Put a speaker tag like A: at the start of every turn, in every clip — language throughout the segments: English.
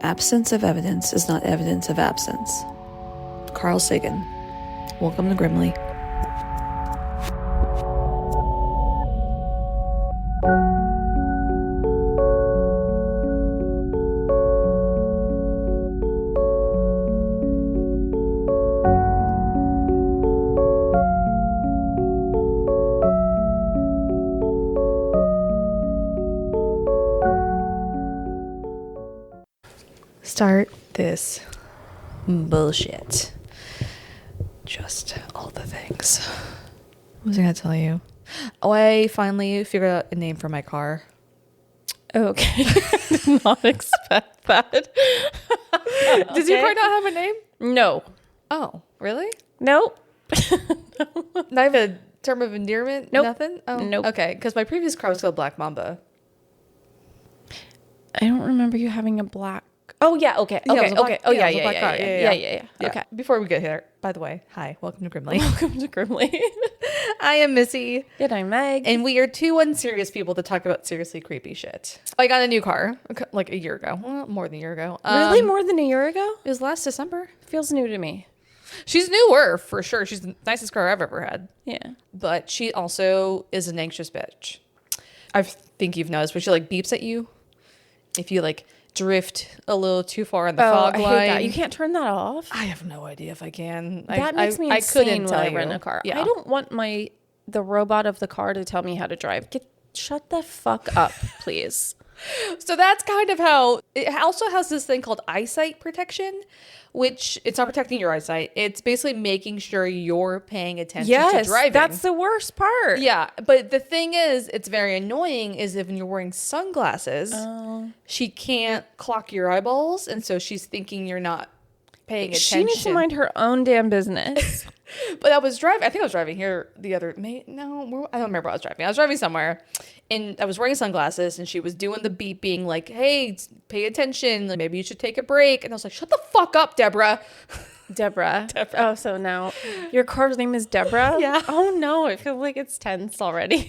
A: Absence of evidence is not evidence of absence. Carl Sagan. Welcome to Grimly. Start this bullshit. Just all the things. What was I gonna tell you? Oh, I finally figured out a name for my car.
B: Okay. Did not expect that.
A: Does your car not have a name?
B: No.
A: Oh, really?
B: Nope.
A: Not even a term of endearment?
B: Nope.
A: Nothing? Oh,
B: Nope.
A: Okay, because my previous car was called Black Mamba.
B: I don't remember you having a black. Oh, yeah. Okay.
A: Yeah, it
B: Okay.
A: was a black-
B: Okay. Oh,
A: yeah,
B: yeah.
A: it was a
B: Yeah.
A: black
B: Yeah.
A: car.
B: Yeah.
A: Yeah.
B: Yeah. Okay.
A: Before we get here, by the way, hi, welcome to Grimly.
B: Welcome to Grimly.
A: I am Missy.
B: And I'm Meg.
A: And we are two unserious people to talk about seriously creepy shit. I got a new car like a year ago. Well, more than a year ago.
B: Really? More than a year ago?
A: It was last December.
B: Feels new to me.
A: She's newer, for sure. She's the nicest car I've ever had.
B: Yeah.
A: But she also is an anxious bitch. I think you've noticed, but she like beeps at you if you like drift a little too far on the fog
B: I
A: line.
B: hate that. You can't turn that off.
A: I have no idea if I can.
B: That makes me
A: I
B: insane
A: couldn't
B: when
A: tell
B: I
A: you.
B: rent a car.
A: Yeah.
B: I don't want the robot of the car to tell me how to drive. Shut the fuck up, please.
A: So that's kind of how it also has this thing called eyesight protection, which it's not protecting your eyesight. It's basically making sure you're paying attention to driving.
B: That's the worst part.
A: Yeah, but the thing is, it's very annoying is if when you're wearing sunglasses, she can't clock your eyeballs, and so she's thinking you're not paying attention.
B: She needs to mind her own damn business.
A: But I was driving here the other, I don't remember where I was driving. I was driving somewhere and I was wearing sunglasses and she was doing the beeping like, hey, pay attention. Like, maybe you should take a break. And I was like, shut the fuck up, Deborah.
B: Deborah. Oh, so now your car's name is Deborah?
A: Yeah.
B: Oh, no. I feel like it's tense already.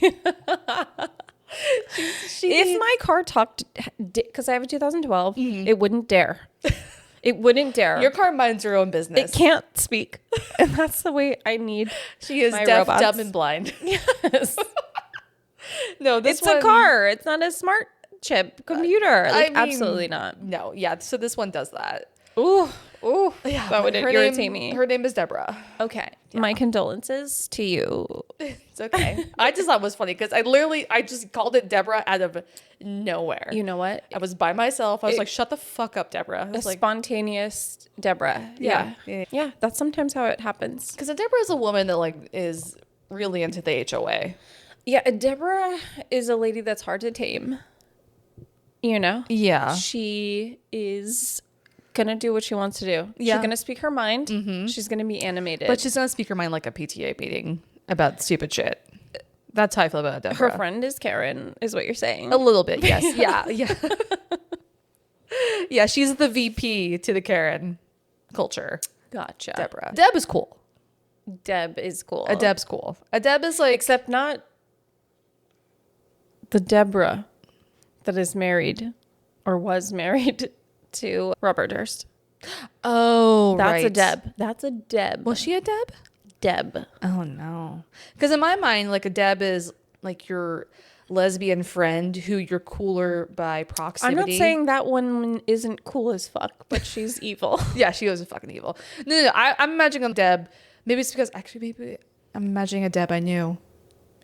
B: If my car talked, because I have a 2012, it wouldn't dare. It wouldn't dare.
A: Your car minds her own business.
B: It can't speak. And that's the way I need
A: She is
B: my
A: deaf,
B: robots.
A: dumb, and blind.
B: Yes.
A: No, this
B: It's a car. It's not a smart chip computer. Like,
A: I mean,
B: absolutely not.
A: No, yeah. So this one does that.
B: Ooh.
A: Yeah,
B: That would irritate me.
A: Her name is Deborah.
B: Okay. My condolences to you.
A: It's okay. I just thought it was funny because I just called it Deborah out of nowhere.
B: You know what?
A: I was by myself. I was like, shut the fuck up, Deborah. I
B: A
A: was like,
B: spontaneous Deborah.
A: Yeah.
B: Yeah, that's sometimes how it happens.
A: because Deborah is a woman that like is really into the HOA.
B: Yeah, Deborah is a lady that's hard to tame. You know?
A: Yeah.
B: She is gonna do what she wants to do.
A: Yeah.
B: She's gonna speak her mind. She's gonna be animated.
A: But she's going to speak her mind like a PTA meeting about stupid shit. That's how I feel about Deborah.
B: her friend is Karen, is what you're saying.
A: A little bit, yes. Yeah. Yeah, she's the VP to the Karen culture.
B: Gotcha.
A: Deborah. Deb is cool.
B: Deb is cool.
A: A Deb's cool. A Deb is like...
B: Except not the Deborah that is married or was married to Robert Durst.
A: Oh,
B: That's
A: right.
B: a Deb. That's a Deb.
A: Was she a Deb?
B: Deb.
A: Oh, no. Because in my mind, like a Deb is like your lesbian friend who you're cooler by proximity.
B: I'm not saying that one isn't cool as fuck, but she's evil.
A: Yeah, she was fucking evil. No. I'm imagining a Deb. Maybe it's because maybe I'm imagining a Deb I knew.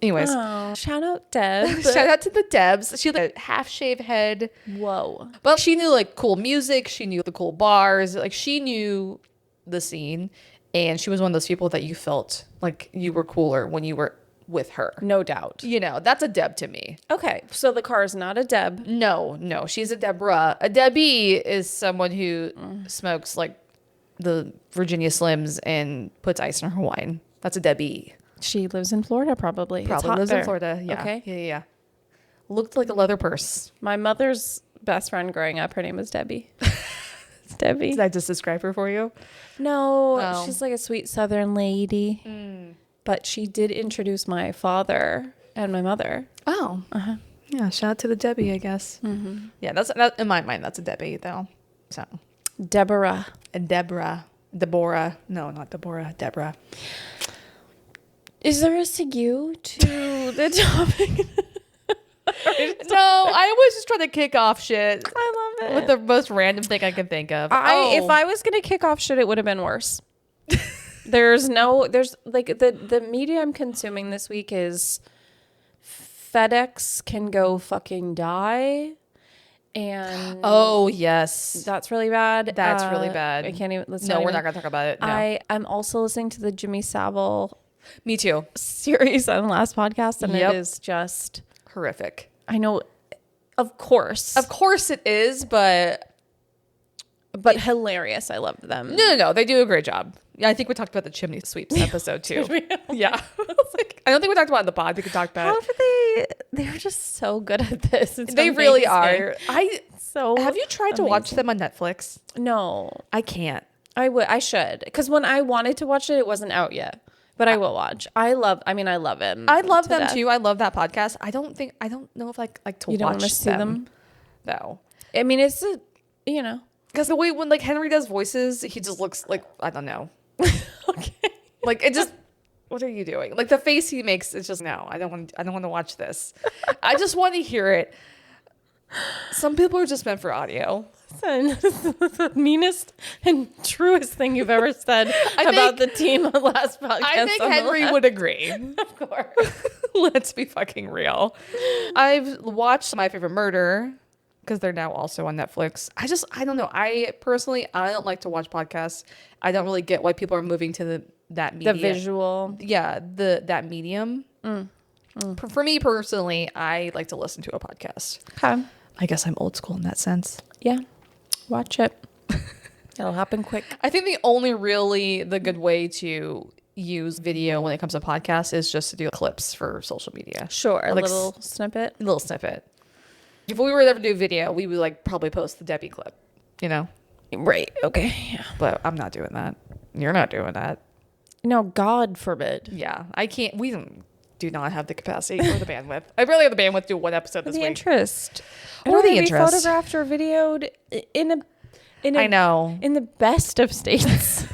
A: Anyways,
B: Shout out Deb.
A: shout out to the Debs. She had a half shaved head.
B: Whoa.
A: But she knew like cool music. She knew the cool bars. Like she knew the scene. And she was one of those people that you felt like you were cooler when you were with her.
B: No doubt.
A: You know, that's a Deb to me.
B: Okay, so the car is not a Deb.
A: No, she's a Deborah. A Debbie is someone who smokes like the Virginia Slims and puts ice in her wine. That's a Debbie.
B: She lives in Florida, probably. It's
A: Probably
B: hot
A: lives
B: there.
A: in Florida. Yeah.
B: Okay.
A: Yeah. Looked like a leather purse.
B: My mother's best friend growing up, her name was Debbie. It's Debbie.
A: Did I just describe her for you?
B: No,
A: Oh.
B: she's like a sweet Southern lady. But she did introduce my father and my mother.
A: Oh. Yeah. Shout out to the Debbie, I guess. Mm-hmm. Yeah. That's in my mind. That's a Debbie, though. So,
B: Deborah.
A: and Deborah. No, not Deborah. Deborah.
B: Is there a segue to the topic?
A: No, I was just trying to kick off shit.
B: I love it.
A: With the most random thing I can think of.
B: If I was gonna kick off shit, it would have been worse. There's like the media I'm consuming this week is FedEx can go fucking die, and
A: oh yes,
B: that's really bad.
A: That's really bad.
B: I can't even.
A: No, we're not gonna talk about it. No.
B: I'm also listening to the Jimmy Savile
A: Me too.
B: series on the last podcast, and
A: Yep.
B: it is just
A: Horrific.
B: I know, of course,
A: it is, but
B: hilarious. I love them.
A: no, they do a great job. Yeah, I think we talked about the chimney sweeps episode too. Yeah, I don't think we talked about it in the pod. We could talk about it.
B: However, they're just so good at this. It's
A: They really
B: amazing.
A: are. Have you tried to watch them on Netflix?
B: No,
A: I can't.
B: I should, because when I wanted to watch it, it wasn't out yet. But I will watch. I love him.
A: I love them too. I love that podcast. I don't know if I like to
B: You don't
A: watch
B: want to see them?
A: No.
B: I mean, it's
A: Because the way when like Henry does voices, he just looks like, I don't know.
B: okay.
A: Like it just, what are you doing? Like the face he makes is just, no, I don't want to watch this. I just want to hear it. Some people are just meant for audio.
B: The meanest and truest thing you've ever said about the team on the last podcast.
A: I think Henry would agree.
B: Of course.
A: Let's be fucking real. I've watched My Favorite Murder because they're now also on Netflix. I don't know. I don't like to watch podcasts. I don't really get why people are moving to that media.
B: The visual.
A: Yeah, that medium. For me personally, I like to listen to a podcast.
B: Okay.
A: I guess I'm old school in that sense.
B: Yeah. Watch it. It'll happen quick.
A: I think the good way to use video when it comes to podcasts is just to do clips for social media.
B: Sure. A
A: like
B: little snippet.
A: little snippet. If we were to ever do video, we would like probably post the Debbie clip,
B: Right. Okay. Yeah.
A: But I'm not doing that. You're not doing that.
B: No, God forbid.
A: Yeah, I can't. We do not have the capacity or the bandwidth. I barely have the bandwidth to do one episode this week.
B: Interest.
A: Or the interest.
B: Be photographed or videoed
A: I know.
B: in the best of states.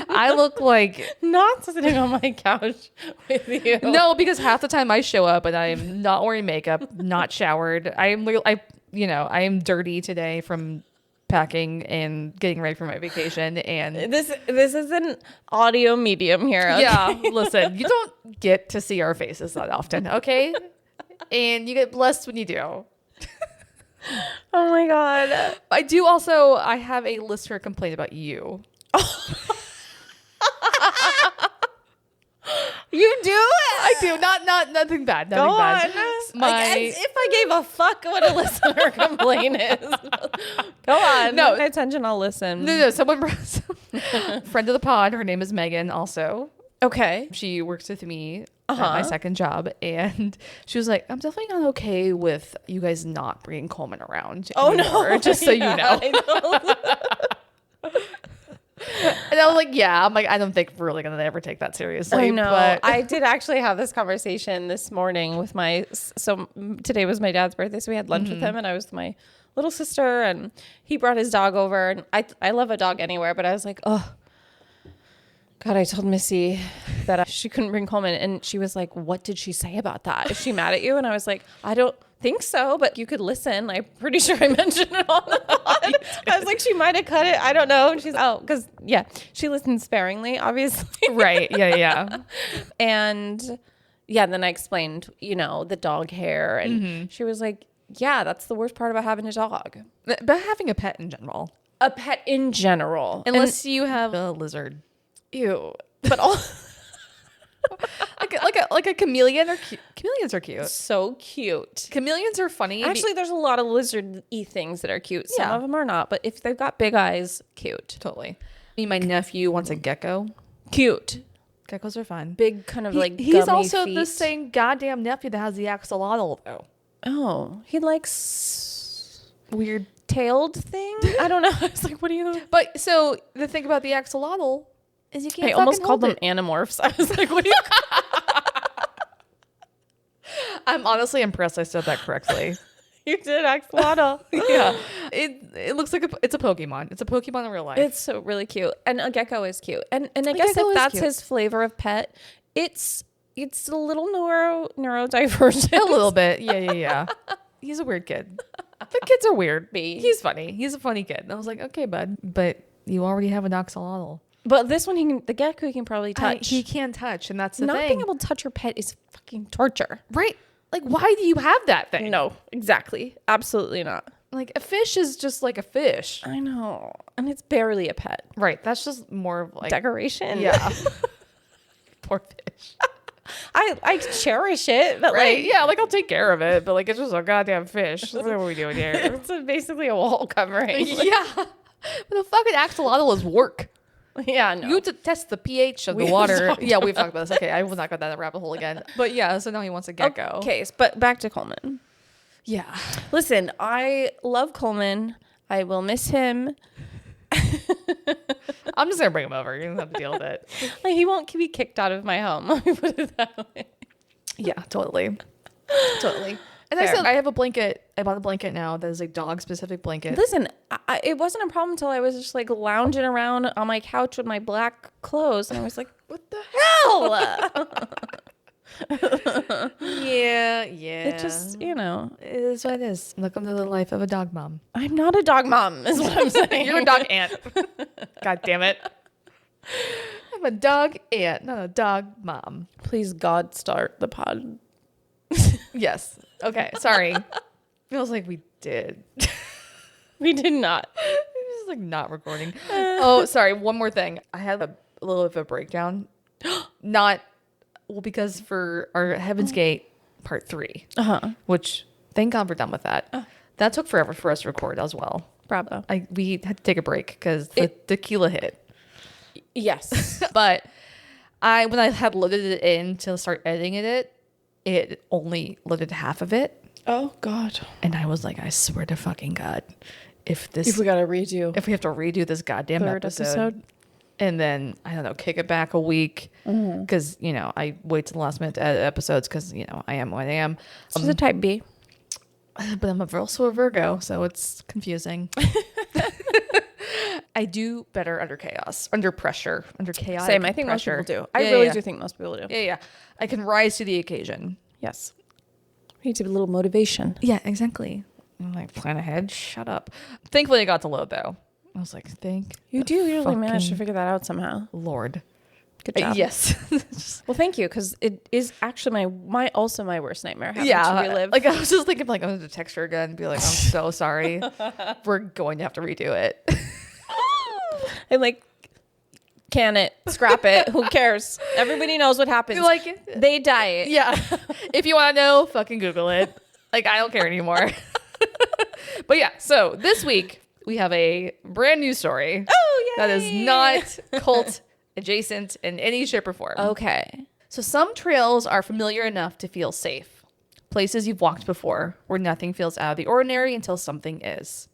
A: I look like
B: Not sitting on my couch with you.
A: no, because half the time I show up and I am not wearing makeup, not showered. I am dirty today from packing and getting ready for my vacation. And
B: This is an audio medium here. Okay?
A: yeah, listen, you don't get to see our faces that often, okay? And you get blessed when you do.
B: Oh my God.
A: I have a listener complaint about you.
B: You do it?
A: I do. Nothing bad. Nothing
B: Go
A: bad.
B: on. As if I gave a fuck what a listener complaint is. Go on.
A: No.
B: Pay attention. I'll listen.
A: No, someone friend of the pod, her name is Megan also.
B: Okay.
A: She works with me at my second job, and she was like, I'm definitely not okay with you guys not bringing Coleman around anymore,
B: no.
A: just so you know.
B: I know.
A: And I was like, yeah, I don't think we're really going to ever take that seriously.
B: I know.
A: But
B: I did actually have this conversation this morning with today was my dad's birthday, so we had lunch with him, and I was with my little sister, and he brought his dog over, and I love a dog anywhere, but I was like, oh, God, I told Missy that she couldn't bring Coleman, and she was like, what did she say about that? Is she mad at you? And I was like, I don't think so, but you could listen. I'm pretty sure I mentioned it on the pod. I was like, she might have cut it. I don't know. And she's because she listens sparingly, obviously.
A: right. Yeah.
B: And then I explained, the dog hair, and she was like, yeah, that's the worst part about having a dog.
A: But having a pet in general.
B: A pet in general.
A: Unless you have a lizard.
B: Ew. But all
A: like a chameleon chameleons are cute.
B: So cute.
A: Chameleons are funny.
B: Actually, there's a lot of lizard-y things that are cute. Some
A: Yeah.
B: of them are not, but if they've got big eyes, cute.
A: Totally. My nephew wants a gecko.
B: Cute.
A: Geckos are fun.
B: Big kind of
A: He's
B: gummy
A: also
B: feet.
A: the same goddamn nephew that has the axolotl though.
B: Oh, he likes
A: Weird.
B: tailed thing. I don't know. I was like, what do you?
A: But so the thing about the axolotl is you can't.
B: I almost
A: fucking
B: called them
A: hold it.
B: animorphs. I was like, what do you?
A: I'm honestly impressed I said that correctly.
B: You did axolotl.
A: Yeah. It looks like it's a Pokemon. It's a Pokemon in real life.
B: It's so really cute. And a gecko is cute. And I guess if that's his flavor of pet, it's a little neurodivergent.
A: A little bit. Yeah. He's a weird kid. The kids are weird. He's funny. He's a funny kid. And I was like, okay, bud. But you already have an axolotl.
B: But this one, the gecko he can probably touch.
A: He can touch, and that's the thing.
B: Not being able to touch your pet is fucking torture.
A: Right. Like, why do you have that thing?
B: No, exactly. Absolutely not.
A: Like, a fish is just like a fish.
B: I know. And it's barely a pet.
A: Right. That's just more of like...
B: decoration.
A: Yeah. Poor fish.
B: I cherish it. But
A: right. Yeah, like, I'll take care of it. But, like, it's just a goddamn fish. What are we doing here?
B: It's basically a wall covering.
A: Yeah. But the fucking axolotl is work.
B: Yeah, no.
A: You have to test the pH of the water. Yeah, we've talked about this. Okay, I will not go down that rabbit hole again. But yeah, so now he wants a gecko.
B: Okay, but back to Coleman.
A: Yeah.
B: Listen, I love Coleman. I will miss him.
A: I'm just going to bring him over. You don't have to deal with it.
B: Like, he won't be kicked out of my home. Let me put it that way.
A: Yeah, totally. Totally. And
B: Fair.
A: I said, I have a blanket. I bought a blanket now that is a dog specific blanket.
B: Listen, it wasn't a problem until I was just like lounging around on my couch with my black clothes. And I was like, what the hell?
A: Yeah.
B: It just,
A: It is what it is. Welcome to the life of a dog mom.
B: I'm not a dog mom, is what I'm saying.
A: You're a dog aunt. God damn it. I'm a dog aunt, not a dog mom.
B: Please, God, start the pod.
A: Yes. Okay. Sorry. Feels like we did.
B: We did not.
A: It's just like not recording. Oh, sorry. One more thing. I had a little bit of a breakdown. Because for our Heaven's Gate part 3, which thank God we're done with that. That took forever for us to record as well.
B: Bravo.
A: We had to take a break because the tequila hit.
B: Yes.
A: But when I had loaded it in to start editing it only loaded half of it.
B: Oh God.
A: And I was like, I swear to fucking God, if we have to redo this goddamn
B: third episode.
A: And then, I don't know, kick it back a week. Because, I wait till the last minute to edit episodes because, I am what I am.
B: She's a type B.
A: But I'm also a Virgo, so it's confusing. I do better under chaos, under pressure, under chaos.
B: Same. I think
A: pressure.
B: most people do. I really do think most people do.
A: Yeah. I can rise to the occasion.
B: Yes. We need to be a little motivation.
A: Yeah, exactly. I'm like, plan ahead. Shut up. Thankfully, I got to load, though. I was like, thank
B: you. Do usually manage to figure that out somehow.
A: Lord.
B: Good job.
A: Yes.
B: Well, thank you, because it is actually my worst nightmare. Having
A: to
B: relive.
A: Like, I was just thinking, like, I'm going to text her again and be like, I'm so sorry. We're going to have to redo it.
B: And like, can it, scrap it. Who cares? Everybody knows what happens.
A: Like,
B: they die.
A: Yeah. If you want to know, fucking Google it. Like, I don't care anymore. But yeah, so this week we have a brand new story.
B: Oh, yay.
A: That is not cult adjacent in any shape or form.
B: Okay.
A: So some trails are familiar enough to feel safe. Places you've walked before where nothing feels out of the ordinary until something is.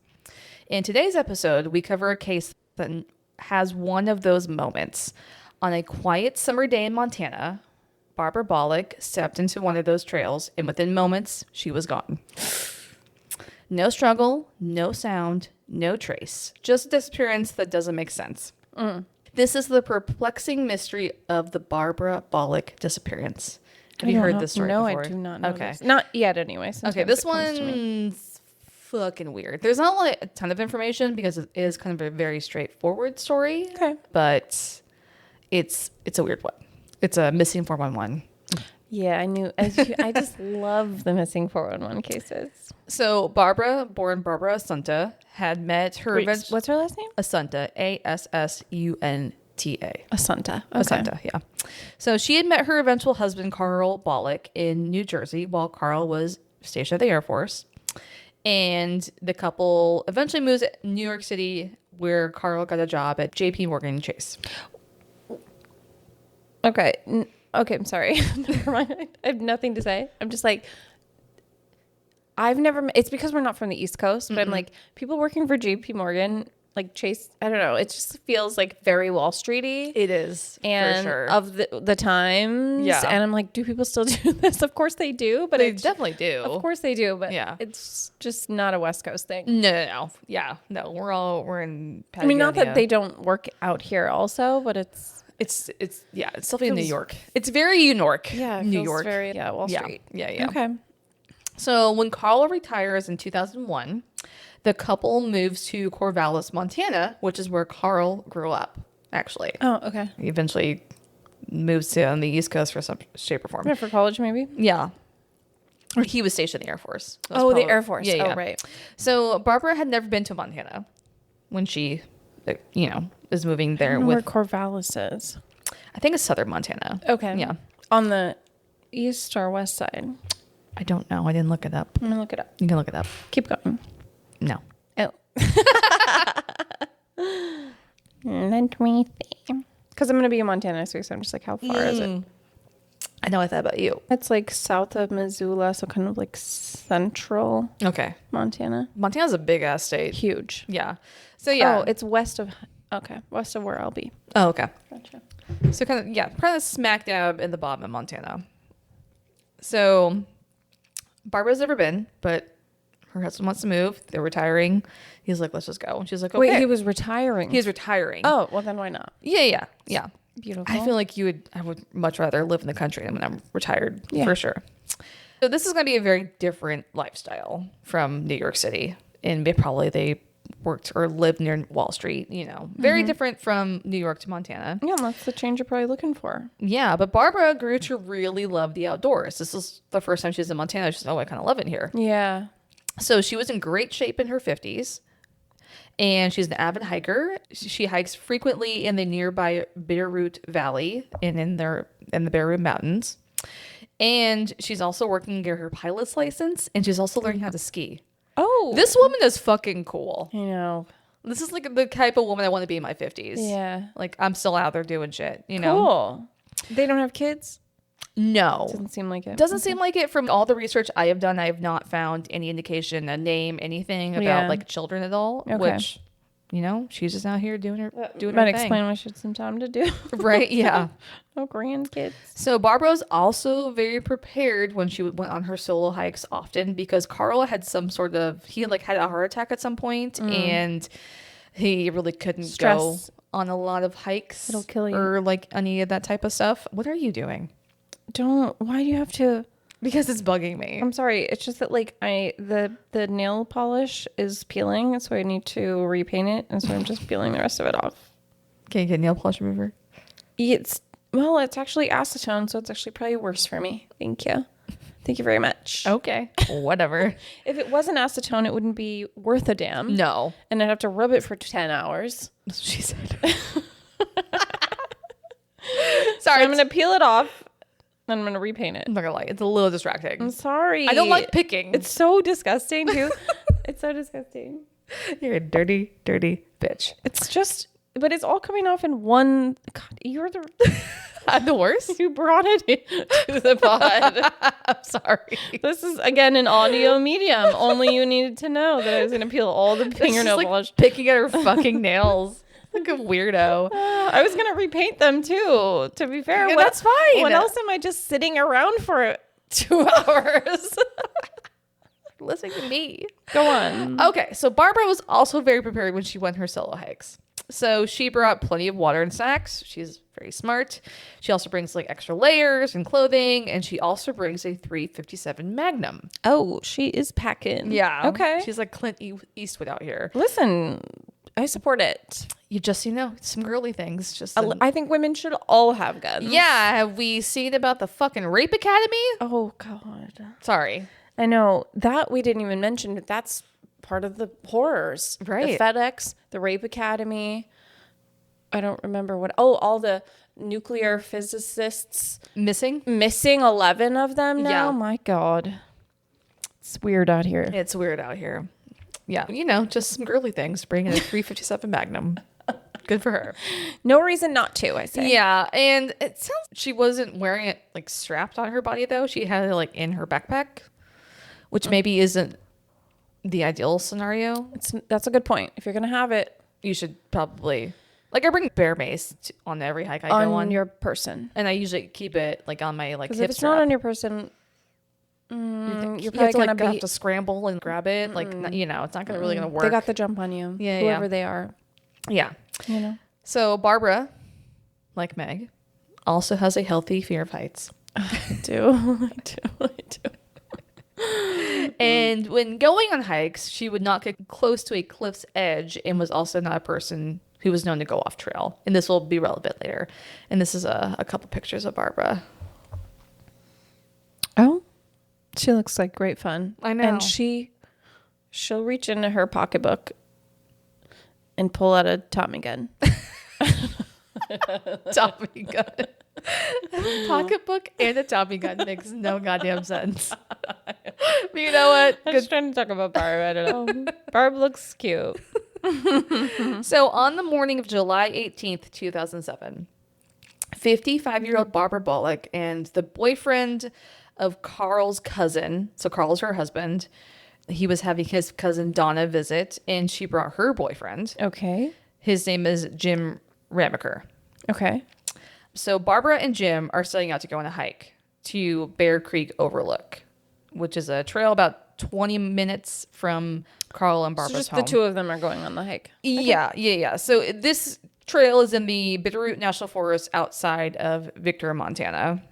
A: In today's episode, we cover a case that has one of those moments. On a quiet summer day in Montana, Barbara Bolick stepped into one of those trails, and within moments, she was gone. No struggle, no sound, no trace. Just a disappearance that doesn't make sense. This is the perplexing mystery of the Barbara Bolick disappearance. Have you heard this story before?
B: No, I do not know. Okay. This. Not yet, anyway.
A: Okay, this one's fucking weird. There's not like a ton of information because it is kind of a very straightforward story.
B: Okay.
A: But it's a weird one. It's a missing 411.
B: Yeah, I knew. I just love the missing 411 cases.
A: So Barbara, born Barbara Assunta, had met her...
B: what's her last name?
A: Assunta. Assunta.
B: Assunta. Okay.
A: Assunta, yeah. So she had met her eventual husband, Carl Bolick, in New Jersey while Carl was stationed at the Air Force. And the couple eventually moves to New York City, where Carl got a job at J.P. Morgan Chase.
B: Okay. Okay, I'm sorry. Never mind. I have nothing to say. I'm just like, I've never met, it's because we're not from the East Coast, but I'm like, people working for JP Morgan like chase. I don't know. It just feels like very Wall Streety.
A: It is,
B: And
A: for sure.
B: of the times.
A: Yeah.
B: And I'm like, do people still do this? Of course they do. But
A: They
B: it's
A: definitely do.
B: Of course they do. But
A: Yeah.
B: it's just not a West Coast thing.
A: No. Yeah. No, we're in
B: I mean, not that
A: Patagonia.
B: they don't work out here also, but it's
A: definitely in New
B: feels-
A: York. It's very New York.
B: yeah, it
A: New
B: feels
A: York.
B: very Wall
A: Yeah.
B: Street.
A: Yeah.
B: Okay.
A: So when Carl retires in 2001, the couple moves to Corvallis, Montana, which is where Carl grew up, actually.
B: Oh, okay.
A: He eventually moves to on the East Coast for some shape or form.
B: Yeah, for college maybe.
A: Yeah. Or he was stationed in the Air Force. That's
B: Oh, the
A: probably-
B: Air Force.
A: Yeah, yeah.
B: Oh, right.
A: So Barbara had never been to Montana when she, is moving
B: I
A: there
B: don't know where
A: with,
B: Corvallis is.
A: I think it's southern Montana.
B: Okay.
A: Yeah.
B: On the east or west side.
A: I don't know. I didn't look it up.
B: I'm gonna look it up.
A: You can look it up.
B: Keep going.
A: No.
B: Oh. Let me see. Because I'm gonna be in Montana next week, so I'm just like, how far is it?
A: I know I thought about you.
B: It's like south of Missoula, so kind of like central
A: Okay.
B: Montana.
A: Montana's a big ass state.
B: Huge.
A: Yeah. So yeah.
B: Oh, it's west of. Okay, west of where I'll be.
A: Oh, okay.
B: Gotcha.
A: So kind of smack dab in the bottom of Montana. So Barbara's never been, but her husband wants to move. They're retiring. He's like, let's just go. And she's like, okay.
B: Wait, he was retiring.
A: He's retiring.
B: Oh, well then why not?
A: Yeah.
B: Beautiful.
A: I feel like I would much rather live in the country than when I'm retired,
B: Yeah.
A: for sure. So this is going to be a very different lifestyle from New York City. And they worked or lived near Wall Street, very different from New York to Montana.
B: Yeah, that's the change you're probably looking for.
A: Yeah, but Barbara grew to really love the outdoors. This is the first time she's in Montana. She's I kind of love it here.
B: Yeah.
A: So she was in great shape in her 50s. And she's an avid hiker. She hikes frequently in the nearby Bitterroot Valley and in the Bitterroot Mountains. And she's also working to get her pilot's license. And she's also learning how to ski.
B: Oh.
A: This woman is fucking cool.
B: You know.
A: This is like the type of woman I want to be in my 50s.
B: Yeah.
A: Like I'm still out there doing shit, know?
B: Cool. They don't have kids?
A: No.
B: Doesn't seem like it.
A: Doesn't seem like it. From all the research I have done, I have not found any indication, a name, anything about
B: Yeah.
A: like children at all.
B: Okay.
A: Which, she's just out here doing her
B: Might
A: thing.
B: explain why she had some time to do.
A: Right? Yeah.
B: No grandkids.
A: So Barbara was also very prepared when she went on her solo hikes often because Carl had he had a heart attack at some point and he really couldn't go
B: Stress.
A: on a lot of hikes.
B: It'll kill you.
A: Or like any of that type of stuff. What are you doing?
B: Why do you have to?
A: Because it's bugging me.
B: I'm sorry. It's just that like the nail polish is peeling, so I need to repaint it, and so I'm just peeling the rest of it off.
A: Can you get nail polish remover?
B: It's actually acetone, so it's actually probably worse for me. Thank you. Thank you very much.
A: Okay. Whatever.
B: If it wasn't acetone, it wouldn't be worth a damn.
A: No.
B: And I'd have to rub it for 10 hours.
A: That's what she said.
B: Sorry, I'm going to peel it off, and I'm going to repaint it.
A: I'm not gonna lie. It's a little distracting.
B: I'm sorry.
A: I don't like picking.
B: It's so disgusting, too. It's so disgusting.
A: You're a dirty, dirty bitch.
B: It's just, but it's all coming off in one. God, you're the.
A: I'm the worst.
B: You brought it into the pod.
A: I'm sorry.
B: This is, again, an audio medium. Only you needed to know that I was going to peel all the fingernail
A: like
B: polish.
A: picking at her fucking nails. Like a weirdo.
B: I was going to repaint them, too, to be fair.
A: Yeah, that's fine.
B: What else am I just sitting around for 2 hours?
A: Listen to me.
B: Go on.
A: Okay, so Barbara was also very prepared when she went her solo hikes. So she brought plenty of water and snacks. She's very smart. She also brings like extra layers and clothing, and she also brings a .357 Magnum.
B: Oh, she is packing.
A: Yeah.
B: Okay.
A: She's like Clint Eastwood out here.
B: Listen, I support it.
A: You just, some girly things. Just
B: I think women should all have guns.
A: yeah. Have we seen about the fucking Rape Academy?
B: Oh, God.
A: Sorry.
B: I know. That we didn't even mention, but that's part of the horrors.
A: Right.
B: The FedEx, the Rape Academy. I don't remember what. Oh, all the nuclear physicists.
A: Missing
B: 11 of them now.
A: Yeah.
B: My God. It's weird out here.
A: It's weird out here. Yeah. Just some girly things. Bringing a .357 Magnum. Good for her.
B: No reason not to, I say.
A: Yeah. And it sounds she wasn't wearing it like strapped on her body though. She had it like in her backpack, which maybe isn't the ideal scenario.
B: That's a good point. If you're going to have it,
A: you should probably, like, I bring bear mace on every hike I go on.
B: On your person.
A: And I usually keep it like on my like hip
B: Because if it's
A: strap.
B: not on your person, you're
A: You
B: probably
A: have to,
B: gonna
A: like, have to scramble and grab it. Like, you know, it's not gonna really gonna work.
B: They got the jump on you.
A: Yeah,
B: whoever they are.
A: Yeah.
B: You know.
A: So Barbara, like Meg, also has a healthy fear of heights.
B: I do. I do.
A: And when going on hikes, she would not get close to a cliff's edge and was also not a person who was known to go off trail. And this will be relevant later. And this is a couple pictures of Barbara.
B: Oh, she looks like great fun.
A: I know.
B: And she'll reach into her pocketbook and pull out a Tommy gun.
A: Tommy gun. Pocketbook and a Tommy gun makes no goddamn sense. But you know what?
B: I'm just trying to talk about Barb. I don't know. Barb looks cute.
A: So on the morning of July 18th, 2007, 55-year-old Barbara Bolick and the boyfriend of Carl's cousin, so Carl's her husband, he was having his cousin Donna visit, and she brought her boyfriend.
B: Okay.
A: His name is Jim Ramaker.
B: Okay.
A: So Barbara and Jim are setting out to go on a hike to Bear Creek Overlook, which is a trail about 20 minutes from Carl and Barbara's
B: So just
A: home.
B: the two of them are going on the hike.
A: Yeah. So this trail is in the Bitterroot National Forest outside of Victor, Montana.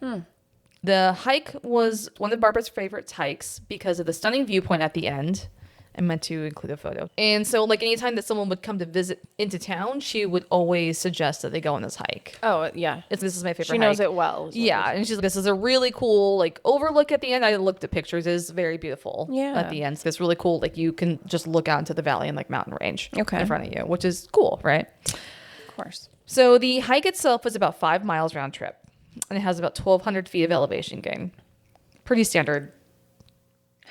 A: The hike was one of Barbara's favorite hikes because of the stunning viewpoint at the end. I meant to include a photo. And so, like, anytime that someone would come to visit into town, she would always suggest that they go on this hike.
B: Oh, yeah.
A: This is my favorite hike.
B: She knows it well.
A: Yeah, and she's like, this is a really cool, like, overlook at the end. I looked at pictures. It is very beautiful at the end. So it's really cool. Like, you can just look out into the valley and, like, mountain range in front of you, which is cool, right?
B: Of course.
A: So the hike itself was about 5 miles round trip, and it has about 1,200 feet of elevation gain. Pretty standard.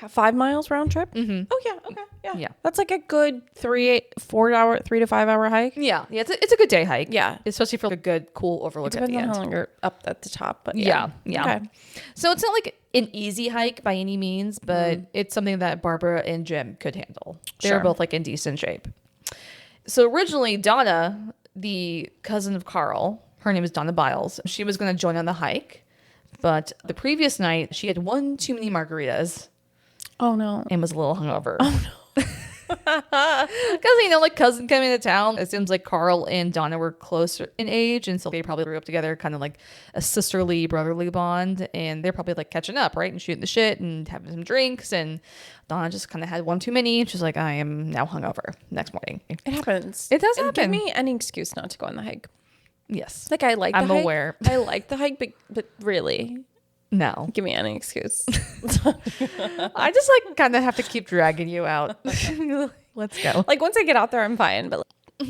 B: 5 miles round trip? Mm-hmm. Oh, yeah. Okay. Yeah. That's like a good 3 to 5 hour hike.
A: Yeah. It's a good day hike.
B: Yeah.
A: Especially for a good, cool overlook at the
B: Depends
A: end.
B: on how long you're up at the top. But
A: Yeah.
B: Okay.
A: So it's not like an easy hike by any means, but it's something that Barbara and Jim could handle. They were both like in decent shape. So originally Donna, the cousin of Carl, her name is Donna Biles, she was going to join on the hike. But the previous night, she had one too many margaritas.
B: Oh, no.
A: And was a little hungover. Oh, no. Because, like, cousin coming to town, it seems like Carl and Donna were closer in age. And so they probably grew up together, kind of like a sisterly, brotherly bond. And they're probably like catching up, right? And shooting the shit and having some drinks. And Donna just kind of had one too many. And she's like, I am now hungover next morning.
B: It happens.
A: It does
B: and
A: happen.
B: Give me any excuse not to go on the hike.
A: Yes.
B: Like, I like the hike.
A: I'm aware.
B: I like the hike, but really...
A: No.
B: Give me any excuse.
A: I just like kind of have to keep dragging you out. Let's go.
B: Like once I get out there, I'm fine. But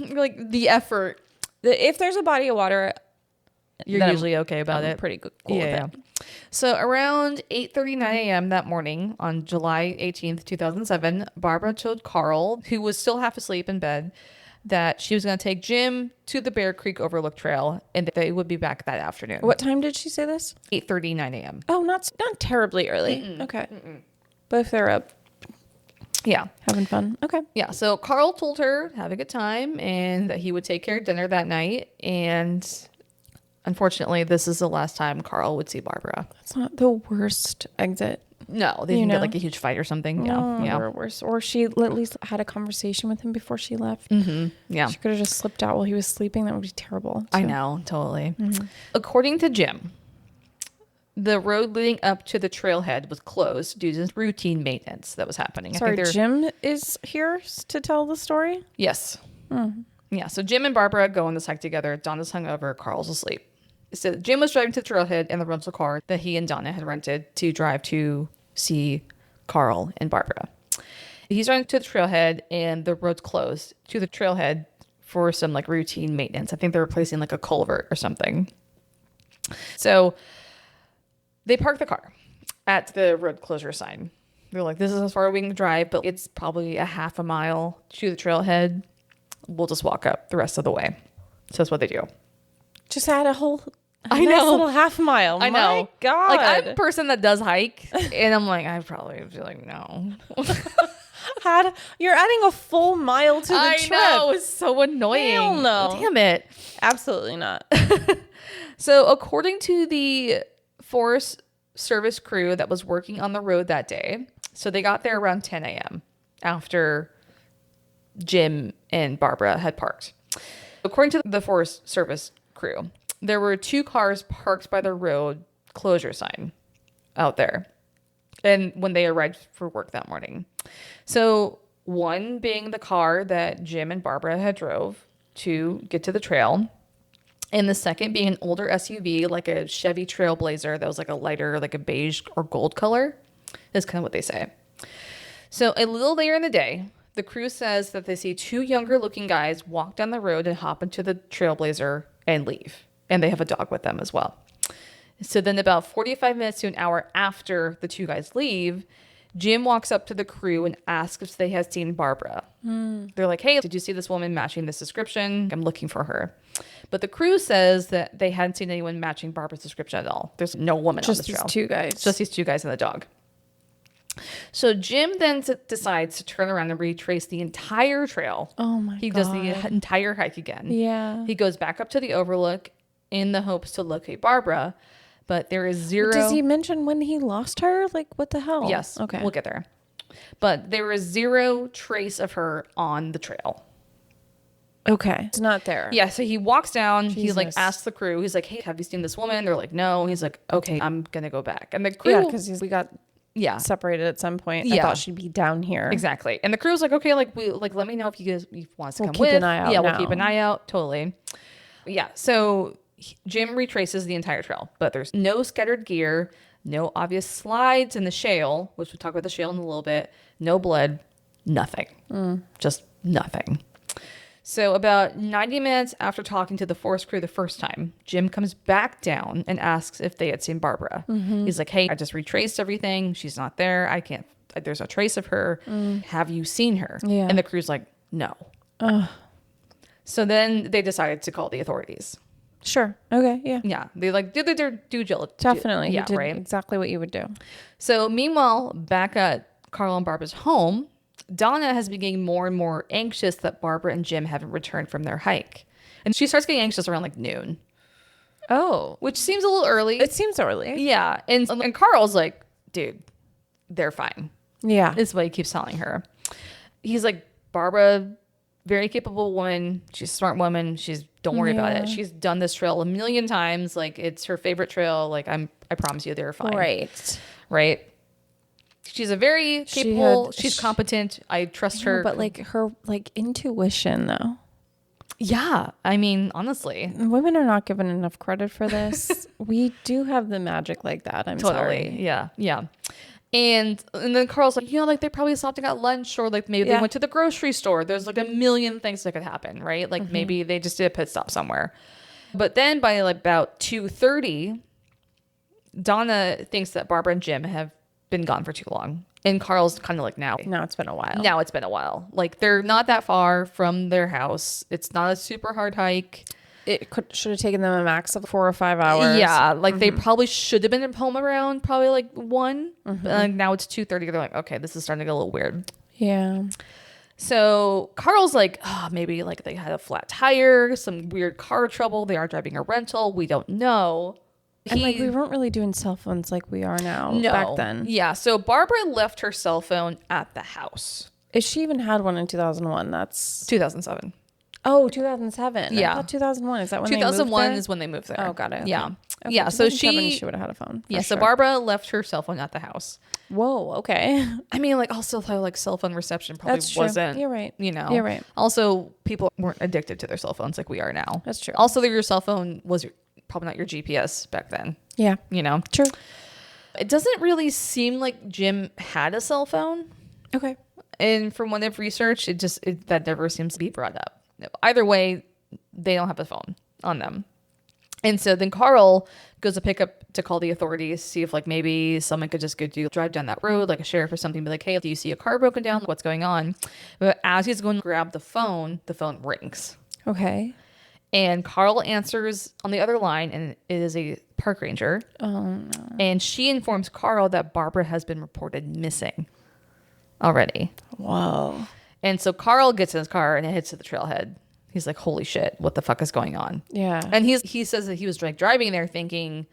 A: like the effort.
B: If there's a body of water,
A: you're usually okay about it.
B: Pretty good. Cool with it.
A: So around 8:39 a.m. that morning on July 18th, 2007, Barbara told Carl, who was still half asleep in bed, that she was going to take Jim to the Bear Creek Overlook Trail and that they would be back that afternoon.
B: What time did she say this?
A: 8:39 a.m.
B: Oh, not terribly early. Okay. But if they're up, having fun. Okay.
A: Yeah. So Carl told her have a good time and that he would take care of dinner that night. And unfortunately, this is the last time Carl would see Barbara.
B: That's not the worst exit.
A: No, they didn't get like a huge fight or something.
B: Or worse. Or she at least had a conversation with him before she left.
A: Mm-hmm. Yeah.
B: She could have just slipped out while he was sleeping. That would be terrible.
A: I know, totally. Mm-hmm. According to Jim, the road leading up to the trailhead was closed due to routine maintenance that was happening.
B: Sorry, Jim is here to tell the story?
A: Yes. Yeah, so Jim and Barbara go on this hike together. Donna's hungover, Carl's asleep. So Jim was driving to the trailhead in the rental car that he and Donna had rented to drive to see Carl and Barbara. He's driving to the trailhead and the road's closed to the trailhead for some like routine maintenance. I think they're replacing like a culvert or something. So they park the car at the road closure sign. They're like, this is as far as we can drive, but it's probably a half a mile to the trailhead. We'll just walk up the rest of the way. So that's what they do.
B: Just add a whole
A: nice
B: little half mile.
A: I know.
B: My God.
A: Like, I'm a person that does hike, and I'm like, I probably would be like, no.
B: You're adding a full mile to the
A: I
B: trip.
A: know, it's so annoying.
B: Hell no.
A: Damn it.
B: Absolutely not.
A: So according to the Forest Service crew that was working on the road that day, so they got there around 10 a.m. after Jim and Barbara had parked. According to the Forest Service crew, there were 2 cars parked by the road closure sign out there. And when they arrived for work that morning. So one being the car that Jim and Barbara had drove to get to the trail. And the second being an older SUV, like a Chevy Trailblazer that was like a lighter, like a beige or gold color. Is kind of what they say. So a little later in the day, the crew says that they see 2 younger looking guys walk down the road and hop into the Trailblazer and leave. And they have a dog with them as well. So then about 45 minutes to an hour after the 2 guys leave, Jim walks up to the crew and asks if they had seen Barbara. They're like, hey, did you see this woman matching this description? I'm looking for her. But the crew says that they hadn't seen anyone matching Barbara's description at all. There's no woman on the trail.
B: Just these 2 guys.
A: Just these 2 guys and the dog. So Jim then decides to turn around and retrace the entire trail.
B: Oh my God.
A: He does the entire hike again.
B: Yeah.
A: He goes back up to the overlook in the hopes to locate Barbara. But there is zero.
B: Does he mention when he lost her? Like, what the hell?
A: Yes.
B: Okay.
A: We'll get there. But there is zero trace of her on the trail.
B: Okay. It's not there.
A: Yeah. So he walks down. He like
B: Jesus.
A: asks the crew. He's like, hey, have you seen this woman? They're like, no. He's like, okay, I'm going to go back. And the crew.
B: Yeah, because we got separated at some point. I
A: Yeah.
B: thought she'd be down here.
A: Exactly. And the crew's like, okay, like let me know if you guys want us to come
B: keep
A: with.
B: an eye out
A: Yeah, we'll
B: now.
A: keep an eye out. Totally. Yeah. So Jim retraces the entire trail, but there's no scattered gear, no obvious slides in the shale, which we'll talk about the shale in a little bit, no blood, nothing. Just nothing. So about 90 minutes after talking to the forest crew the first time, Jim comes back down and asks if they had seen Barbara. He's like, hey, I just retraced everything. She's not there. There's no trace of her. Have you seen her?
B: Yeah.
A: And the crew's like, no. So then they decided to call the authorities.
B: Sure. Okay. Yeah.
A: Yeah, they like did their due diligence.
B: Definitely.
A: Yeah,
B: He did
A: right.
B: exactly what you would do.
A: So meanwhile, back at Carl and Barbara's home, Donna has been getting more and more anxious that Barbara and Jim haven't returned from their hike. And she starts getting anxious around like noon,
B: Oh.
A: which seems a little early.
B: It seems early.
A: Yeah. And Carl's like, dude, they're fine.
B: Yeah.
A: Is what he keeps telling her. He's like, Barbara, very capable woman. She's a smart woman. Don't worry about it. She's done this trail a million times. Like, it's her favorite trail. Like, I promise you they're fine. Right. She's a very capable, she's competent. I trust her.
B: But like her intuition though.
A: Yeah. I mean, honestly.
B: Women are not given enough credit for this. We do have the magic like that. I'm sorry.
A: Yeah. Yeah. And then Carl's like, like they probably stopped and got lunch, or like maybe they went to the grocery store. There's like a million things that could happen, right? Like maybe they just did a pit stop somewhere. But then by like about 2:30, Donna thinks that Barbara and Jim have been gone for too long. And Carl's kind of like, now
B: it's been a while.
A: Now it's been a while. Like they're not that far from their house. It's not a super hard hike.
B: It should have taken them a max of 4 or 5 hours.
A: Yeah, like they probably should have been home around probably like 1. But now it's 2:30. They're like, okay, this is starting to get a little weird.
B: Yeah.
A: So Carl's like, maybe like they had a flat tire, some weird car trouble. They are driving a rental. We don't know.
B: And like we weren't really doing cell phones like we are now back then.
A: Yeah. So Barbara left her cell phone at the house.
B: If she even had one in 2001, that's
A: 2007.
B: Oh, 2007.
A: Yeah.
B: I thought 2001. Is that when
A: 2001
B: they moved
A: is when they moved there.
B: Oh, got it. Okay.
A: Yeah.
B: Okay,
A: Yeah. So
B: 2007, she would have had a phone.
A: Yeah. So
B: sure.
A: Barbara left her cell phone at the house.
B: Whoa. Okay.
A: I mean, like also like cell phone reception probably
B: That's true.
A: wasn't.
B: You're right.
A: You're
B: right.
A: Also, people weren't addicted to their cell phones like we are now.
B: That's true.
A: Also, your cell phone was probably not your GPS back then.
B: Yeah.
A: True.
B: True.
A: It doesn't really seem like Jim had a cell phone.
B: Okay.
A: And from what I've researched, that never seems to be brought up. Either way, they don't have a phone on them. And so then Carl goes to call the authorities, see if like maybe someone could just drive down that road, like a sheriff or something, be like, hey, do you see a car broken down? What's going on? But as he's going to grab the phone rings.
B: Okay.
A: And Carl answers on the other line, and it is a park ranger.
B: Oh, no.
A: And she informs Carl that Barbara has been reported missing. already.
B: Whoa.
A: And so Carl gets in his car and it hits the trailhead. He's like, holy shit, what the fuck is going on?
B: Yeah.
A: And he says that he was like driving there thinking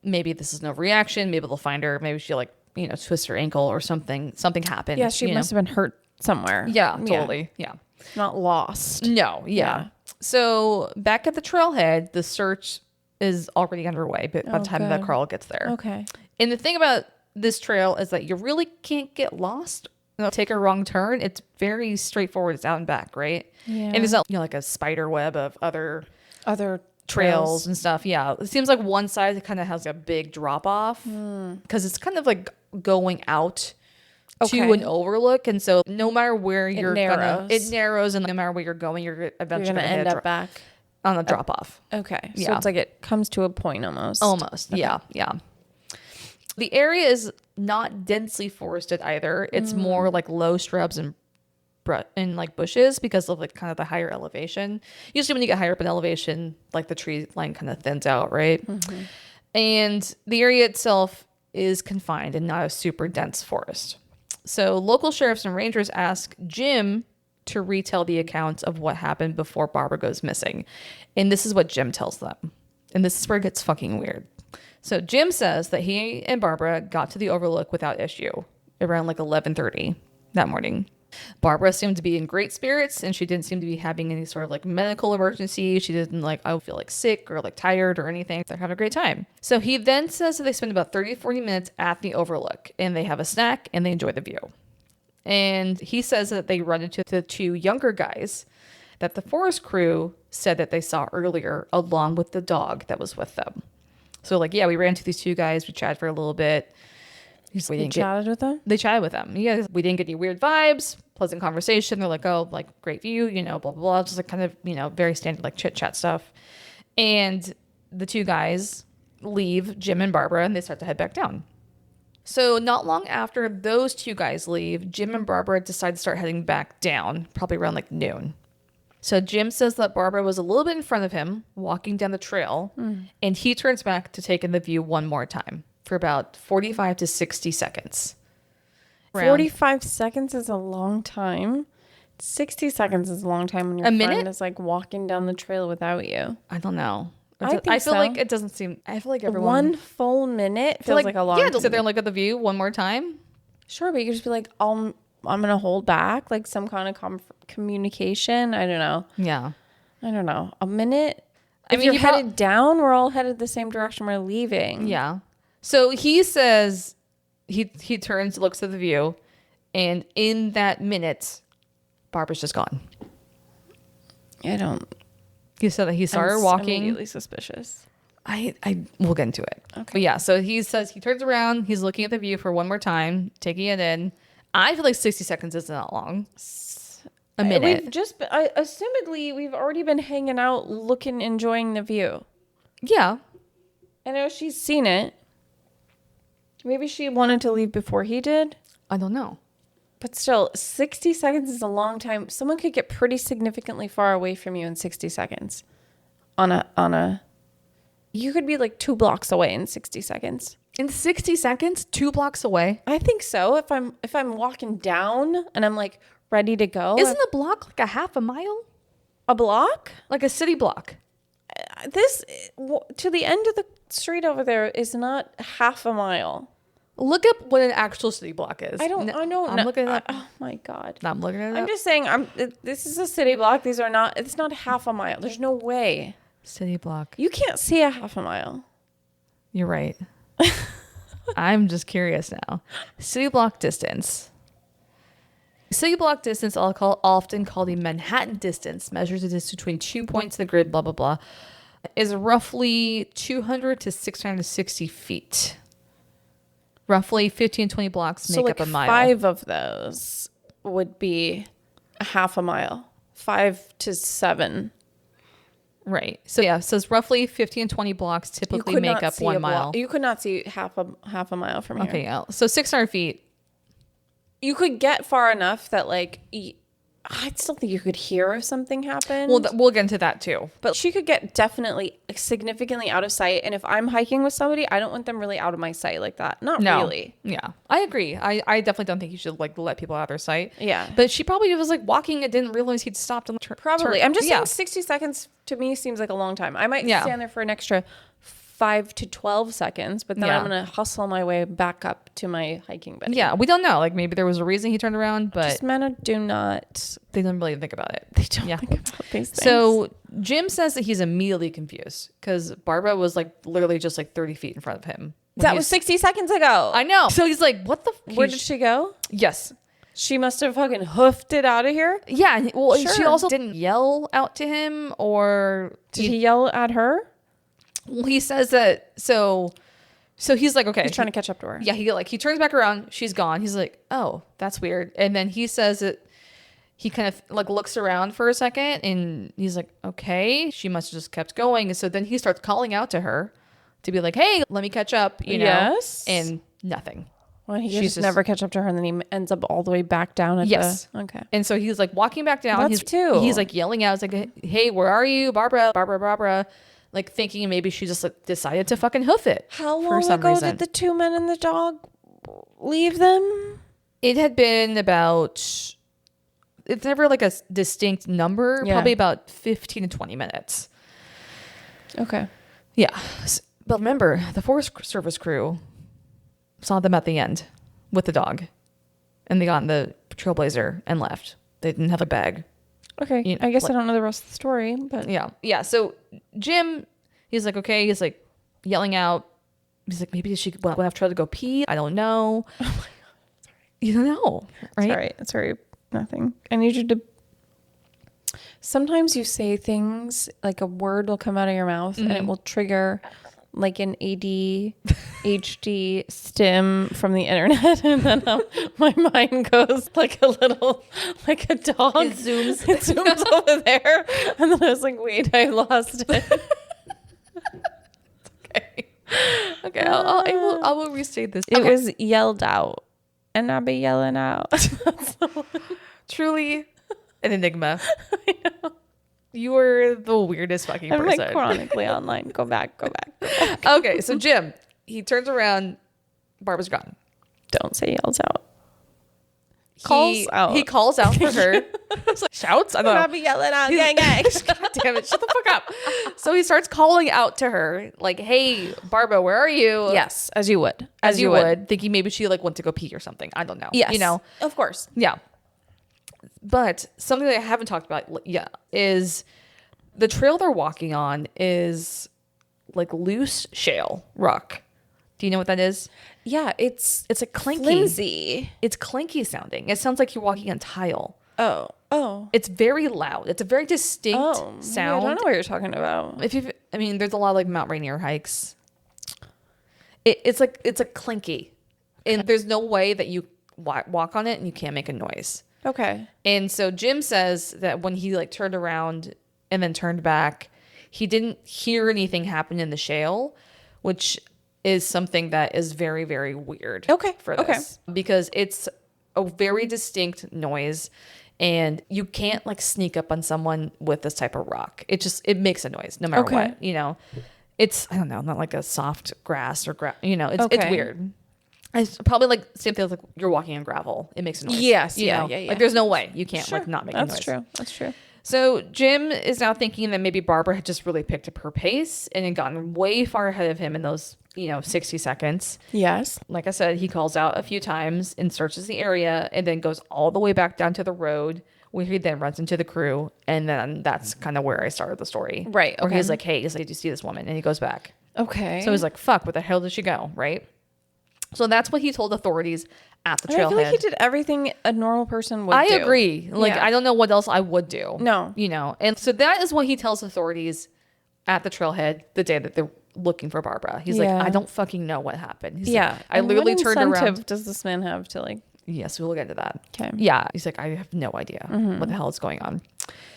A: maybe this is no reaction. Maybe they'll find her. Maybe she like, twist her ankle or something. Something happened.
B: Yeah, she must have been hurt somewhere.
A: Yeah, totally. Yeah.
B: Not lost.
A: No, yeah. So back at the trailhead, the search is already underway by the time that Carl gets there.
B: Okay.
A: And the thing about this trail is that you really can't get lost. Take a wrong turn. It's very straightforward. It's out and back, right?
B: Yeah.
A: And it's not like a spider web of other trails and stuff. Yeah. It seems like one side it kind of has a big drop off because it's kind of like going out to an overlook. And so no matter where it narrows and no matter where you're going, you're eventually going to
B: end up back
A: on a drop off.
B: Okay. So it's like it comes to a point almost.
A: Almost.
B: Okay.
A: Yeah. Yeah. The area is not densely forested either. It's more like low shrubs and like bushes because of like kind of the higher elevation. Usually when you get higher up in elevation, like the tree line kind of thins out, right? Mm-hmm. And the area itself is confined and not a super dense forest. So local sheriffs and rangers ask Jim to retell the account of what happened before Barbara goes missing. And this is what Jim tells them. And this is where it gets fucking weird. So Jim says that he and Barbara got to the overlook without issue around like 11:30 that morning. Barbara seemed to be in great spirits and she didn't seem to be having any sort of like medical emergency. She didn't like, I feel like sick or like tired or anything. They're having a great time. So he then says that they spend about 30-40 minutes at the overlook and they have a snack and they enjoy the view. And he says that they run into the two younger guys that the forest crew said that they saw earlier along with the dog that was with them. So like, yeah, we ran into these two guys. We chatted for a little bit.
B: They chatted with them?
A: They chatted with them. Yeah, we didn't get any weird vibes. Pleasant conversation. They're like, oh, like great view, blah, blah, blah. Just like kind of, very standard like chit chat stuff. And the two guys leave Jim and Barbara and they start to head back down. So not long after those two guys leave, Jim and Barbara decide to start heading back down, probably around like noon. So Jim says that Barbara was a little bit in front of him, walking down the trail, and he turns back to take in the view one more time for about 45 to 60 seconds.
B: 45 seconds is a long time. 60 seconds is a long time when your friend is like walking down the trail without you.
A: I don't know.
B: I feel
A: like it doesn't seem... I feel like everyone...
B: 1 full minute feels like a long time.
A: Yeah, to sit there and look at the view one more time.
B: Sure, but you could just be like, I'm going to hold back, like some kind of communication. I don't know.
A: Yeah.
B: I don't know. A minute? If you're headed down, we're all headed the same direction we're leaving.
A: Yeah. So he says he turns, looks at the view, and in that minute, Barbara's just gone.
B: I don't...
A: He said that he saw her walking.
B: Immediately suspicious.
A: We'll get into it.
B: Okay.
A: But yeah, so he says he turns around, he's looking at the view for one more time, taking it in. I feel like 60 seconds isn't that long. A minute.
B: Assumedly, we've already been hanging out, looking, enjoying the view.
A: Yeah.
B: I know she's seen it. Maybe she wanted to leave before he did.
A: I don't know.
B: But still, 60 seconds is a long time. Someone could get pretty significantly far away from you in 60 seconds. You could be like 2 blocks away in 60 seconds.
A: In 60 seconds, 2 blocks away?
B: I think so. If I'm walking down and I'm like ready to go.
A: Isn't a block like a half a mile?
B: A block?
A: Like a city block.
B: This to the end of the street over there is not half a mile.
A: Look up what an actual city block is.
B: I know.
A: I'm looking it up.
B: Oh my God.
A: I'm looking it up.
B: I'm just saying. This is a city block. It's not half a mile. There's no way.
A: City block.
B: You can't see a half a mile.
A: You're right. I'm just curious now. City block distance. City block distance, often called the Manhattan distance, measures the distance between 2 points in the grid, blah, blah, blah, is roughly 200 to 660 feet. Roughly 15, 20 blocks make up a mile.
B: 5 of those would be a half a mile. 5 to 7.
A: Right. So yeah, so it's roughly 15 and 20 blocks typically make up 1 mile.
B: You could not see half a mile from here.
A: Okay, yeah. So 600 feet.
B: You could get far enough that like I still think you could hear if something happened.
A: Well, we'll get into that too.
B: But she could get definitely significantly out of sight. And if I'm hiking with somebody, I don't want them really out of my sight like that. Not really.
A: Yeah, I agree. I definitely don't think you should like let people out of their sight.
B: Yeah.
A: But she probably was like walking and didn't realize he'd stopped and
B: Probably. I'm just saying 60 seconds to me seems like a long time. I might stand there for an extra 5 to 12 seconons, but then I'm going to hustle my way back up to my hiking buddy.
A: Yeah, we don't know. Like maybe there was a reason he turned around, but
B: just men do not.
A: They don't really think about it.
B: They don't think about these things.
A: So Jim says that he's immediately confused because Barbara was like literally just like 30 feet in front of him.
B: That was 60 seconds ago.
A: I know. So he's like, what the?
B: Where did she go?
A: Yes.
B: She must have fucking hoofed it out of here.
A: Yeah. Well, she also didn't yell out to him, or
B: did he yell at her?
A: Well, he says that. So he's like, okay.
B: He's trying to catch up to her.
A: Yeah. He turns back around. She's gone. He's like, oh, that's weird. And then he says that he kind of like looks around for a second, and he's like, okay, she must have just kept going. And so then he starts calling out to her to be like, hey, let me catch up. You know.
B: Yes.
A: And nothing.
B: Well, he just never catch up to her, and then he ends up all the way back down at
A: okay. And so he's like walking back down. He's like yelling out. He's like, hey, where are you? Barbara. Like thinking maybe she just like decided to fucking hoof it.
B: How long ago did the 2 men and the dog leave them?
A: It had been about, it's never like a distinct number, probably about 15 to 20 minutes.
B: Okay.
A: Yeah. But remember, the Forest Service crew saw them at the end with the dog, and they got in the Trailblazer and left. They didn't have a bag.
B: Okay. I guess I don't know the rest of the story, but
A: yeah. So Jim, he's like, okay. He's like yelling out. He's like, maybe she would have tried to go pee. I don't know. Oh my God. Sorry. You don't know, right?
B: Sorry. Nothing. I need you to. Sometimes you say things like a word will come out of your mouth and it will trigger like an ADHD stim from the internet, and then my mind goes like a dog.
A: It zooms
B: over there, and then I was like, wait, I lost it.
A: Okay. I will restate this.
B: It was yelled out, and I'll be yelling out.
A: Truly an enigma. I know. You are the weirdest fucking person.
B: I'm like chronically online. Go back.
A: Okay, so Jim, he turns around. Barbara's gone.
B: Don't say yells out.
A: He calls out for her. Shouts? I don't know.
B: I'll be yelling out. Gang.
A: God damn it. Shut the fuck up. So he starts calling out to her like, hey, Barbara, where are you?
B: Yes, as you would.
A: As you would. Thinking maybe she like went to go pee or something. I don't know.
B: Yes.
A: You know?
B: Of course.
A: Yeah. But something that I haven't talked about yet is the trail they're walking on is like loose shale rock. Do you know what that is?
B: Yeah, it's
A: a clinky.
B: Flimsy.
A: It's clinky sounding. It sounds like you're walking on tile.
B: Oh.
A: It's very loud. It's a very distinct sound.
B: I don't know what you're talking about.
A: There's a lot of like Mount Rainier hikes. It's like clinky, and there's no way that you walk on it and you can't make a noise.
B: Okay.
A: And so Jim says that when he like turned around and then turned back, he didn't hear anything happen in the shale, which is something that is very, very weird. For this. Because it's a very distinct noise, and you can't like sneak up on someone with this type of rock. It makes a noise no matter what, you know. It's, I don't know, not like a soft grass or it's weird. It's probably like same thing as like you're walking on gravel. It makes a noise.
B: Yes.
A: Yeah. Like there's no way you can't like not make a noise.
B: That's true.
A: So Jim is now thinking that maybe Barbara had just really picked up her pace and had gotten way far ahead of him in those, 60 seconds.
B: Yes.
A: Like I said, he calls out a few times and searches the area and then goes all the way back down to the road, where he then runs into the crew. And then that's kind of where I started the story.
B: Right. Okay.
A: Where he's like, hey, did you see this woman? And he goes back.
B: Okay.
A: So he's like, fuck, where the hell did she go? Right. So that's what he told authorities at the trailhead.
B: I feel like he did everything a normal person would do.
A: I agree. Like, I don't know what else I would do.
B: No.
A: And so that is what he tells authorities at the trailhead the day that they're looking for Barbara. He's like, I don't fucking know what happened. He's like, I literally turned around. What incentive
B: does this man have to like?
A: Yes, we'll get into that.
B: Okay.
A: Yeah. He's like, I have no idea what the hell is going on.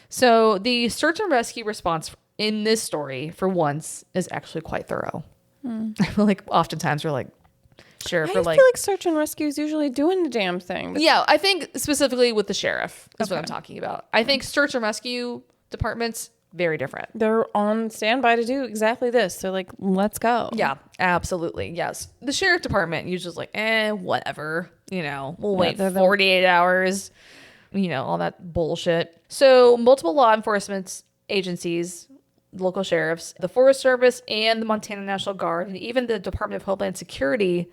A: So the search and rescue response in this story, for once, is actually quite thorough. I feel like oftentimes we're like, sheriff
B: I
A: for like.
B: feel like search and rescue is usually doing the damn thing. But
A: Yeah, I think specifically with the sheriff is what I'm talking about. I think search and rescue departments, very different.
B: they're on standby to do exactly this. They're like, let's go.
A: Yeah, absolutely. Yes. The sheriff department usually is like, whatever. We'll wait
B: they're the-
A: 48 hours. All that bullshit. So multiple law enforcement agencies, local sheriffs, the Forest Service, and the Montana National Guard, and even the Department of Homeland Security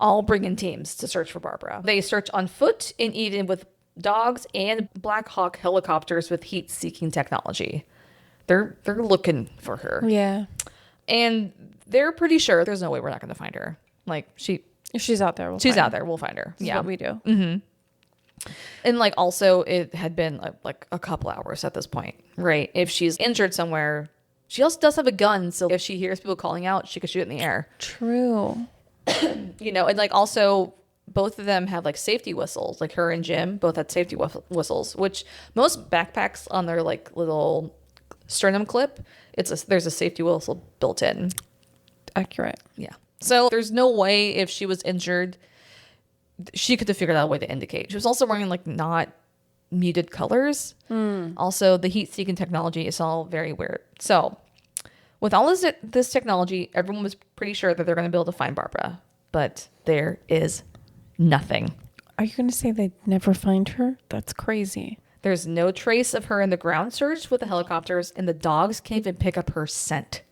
A: all bring in teams to search for Barbara. They search on foot and even with dogs and Black Hawk helicopters with heat-seeking technology. They're looking for her.
B: Yeah.
A: And they're pretty sure there's no way we're not going to find her. Like
B: If she's out there,
A: she's out there. We'll find her.
B: This is
A: Yeah.
B: what we do.
A: And like also it had been like a couple hours at this point, right? If she's injured somewhere, she also does have a gun. So if she hears people calling out, she could shoot in the air.
B: True.
A: And like also both of them have like safety whistles. Like her and Jim both had safety whistles, which most backpacks on their like little sternum clip, there's a safety whistle built in.
B: Accurate.
A: Yeah. So there's no way if she was injured, she could have figured out a way to indicate. She was also wearing like not muted colors. Also, the heat-seeking technology is all very weird. So with all this technology, everyone was pretty sure that they're going to be able to find Barbara, but there is nothing.
B: Are you going to say they'd never find her? That's crazy.
A: There's no trace of her in the ground search with the helicopters, and the dogs can't even pick up her scent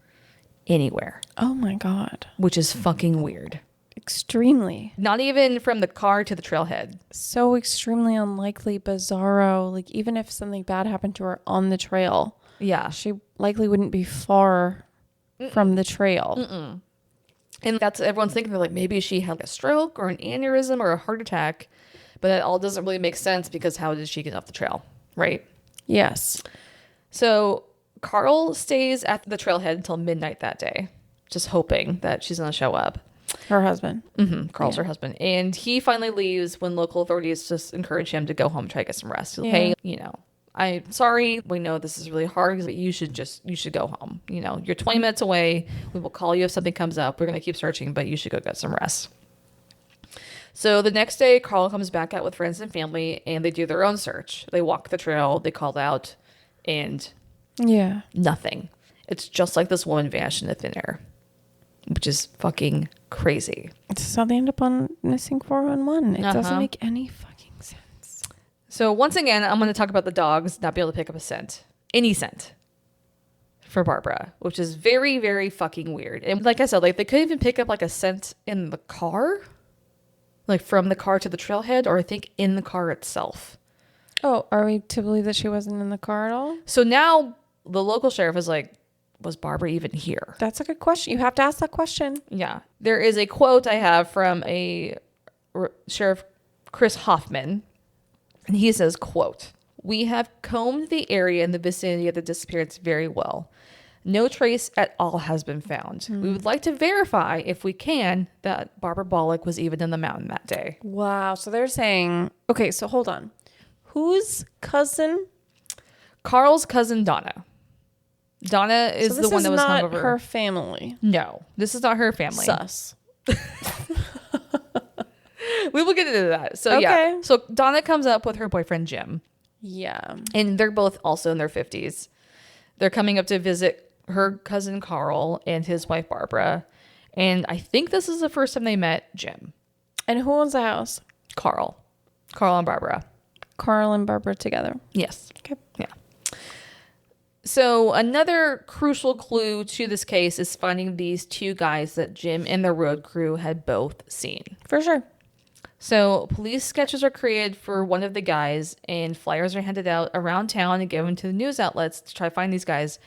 A: anywhere,
B: Oh my God.
A: which is fucking weird.
B: Extremely.
A: Not even from the car to the trailhead.
B: So extremely unlikely, bizarro. Like, even if something bad happened to her on the trail,
A: Yeah.
B: she likely wouldn't be far from the trail.
A: And that's everyone's thinking. They're like, maybe she had a stroke or an aneurysm or a heart attack. But that all doesn't really make sense because how did she get off the trail? Right?
B: Yes.
A: So Carl stays at the trailhead until midnight that day, just hoping that she's going to show up.
B: Her husband.
A: Carl's her husband. And he finally leaves when local authorities just encourage him to go home, try to get some rest.
B: Yeah.
A: Hey, I'm sorry. We know this is really hard, but you should go home. You're 20 minutes away. We will call you if something comes up. We're going to keep searching, but you should go get some rest. So the next day, Carl comes back out with friends and family, and they do their own search. They walk the trail, they call out, and
B: Yeah.
A: nothing. It's just like this woman vanished in the thin air, which is fucking crazy.
B: This how they end up on missing 411. It doesn't make any fucking sense.
A: So once again, I'm going to talk about the dogs not be able to pick up a scent, any scent, for Barbara, which is very, very fucking weird. And like I said, like they couldn't even pick up like a scent in the car, like from the car to the trailhead, or I think in the car itself.
B: Oh, are we to believe that she wasn't in the car at all?
A: So now the local sheriff is like, was Barbara even here?
B: That's a good question. You have to ask that question.
A: Yeah. There is a quote I have from a Sheriff Chris Hoffman, and he says, quote, "We have combed the area in the vicinity of the disappearance very well. No trace at all has been found. We would like to verify, if we can, that Barbara Bolick was even in the mountain that day."
B: Wow. So they're saying, okay, so hold on. Whose cousin?
A: Carl's cousin Donna. Donna is the one that was
B: not
A: hung over.
B: her family.
A: No, this is not her family.
B: Sus.
A: We will get into that. So
B: Okay.
A: yeah. So Donna comes up with her boyfriend Jim.
B: Yeah.
A: And they're both also in their 50s. They're coming up to visit her cousin Carl and his wife Barbara. And I think this is the first time they met Jim.
B: And who owns the house?
A: Carl and Barbara.
B: Carl and Barbara together.
A: Yes.
B: Okay.
A: Yeah. So another crucial clue to this case is finding these two guys that Jim and the road crew had both seen.
B: For sure.
A: So police sketches are created for one of the guys, and flyers are handed out around town and given to the news outlets to try to find these guys,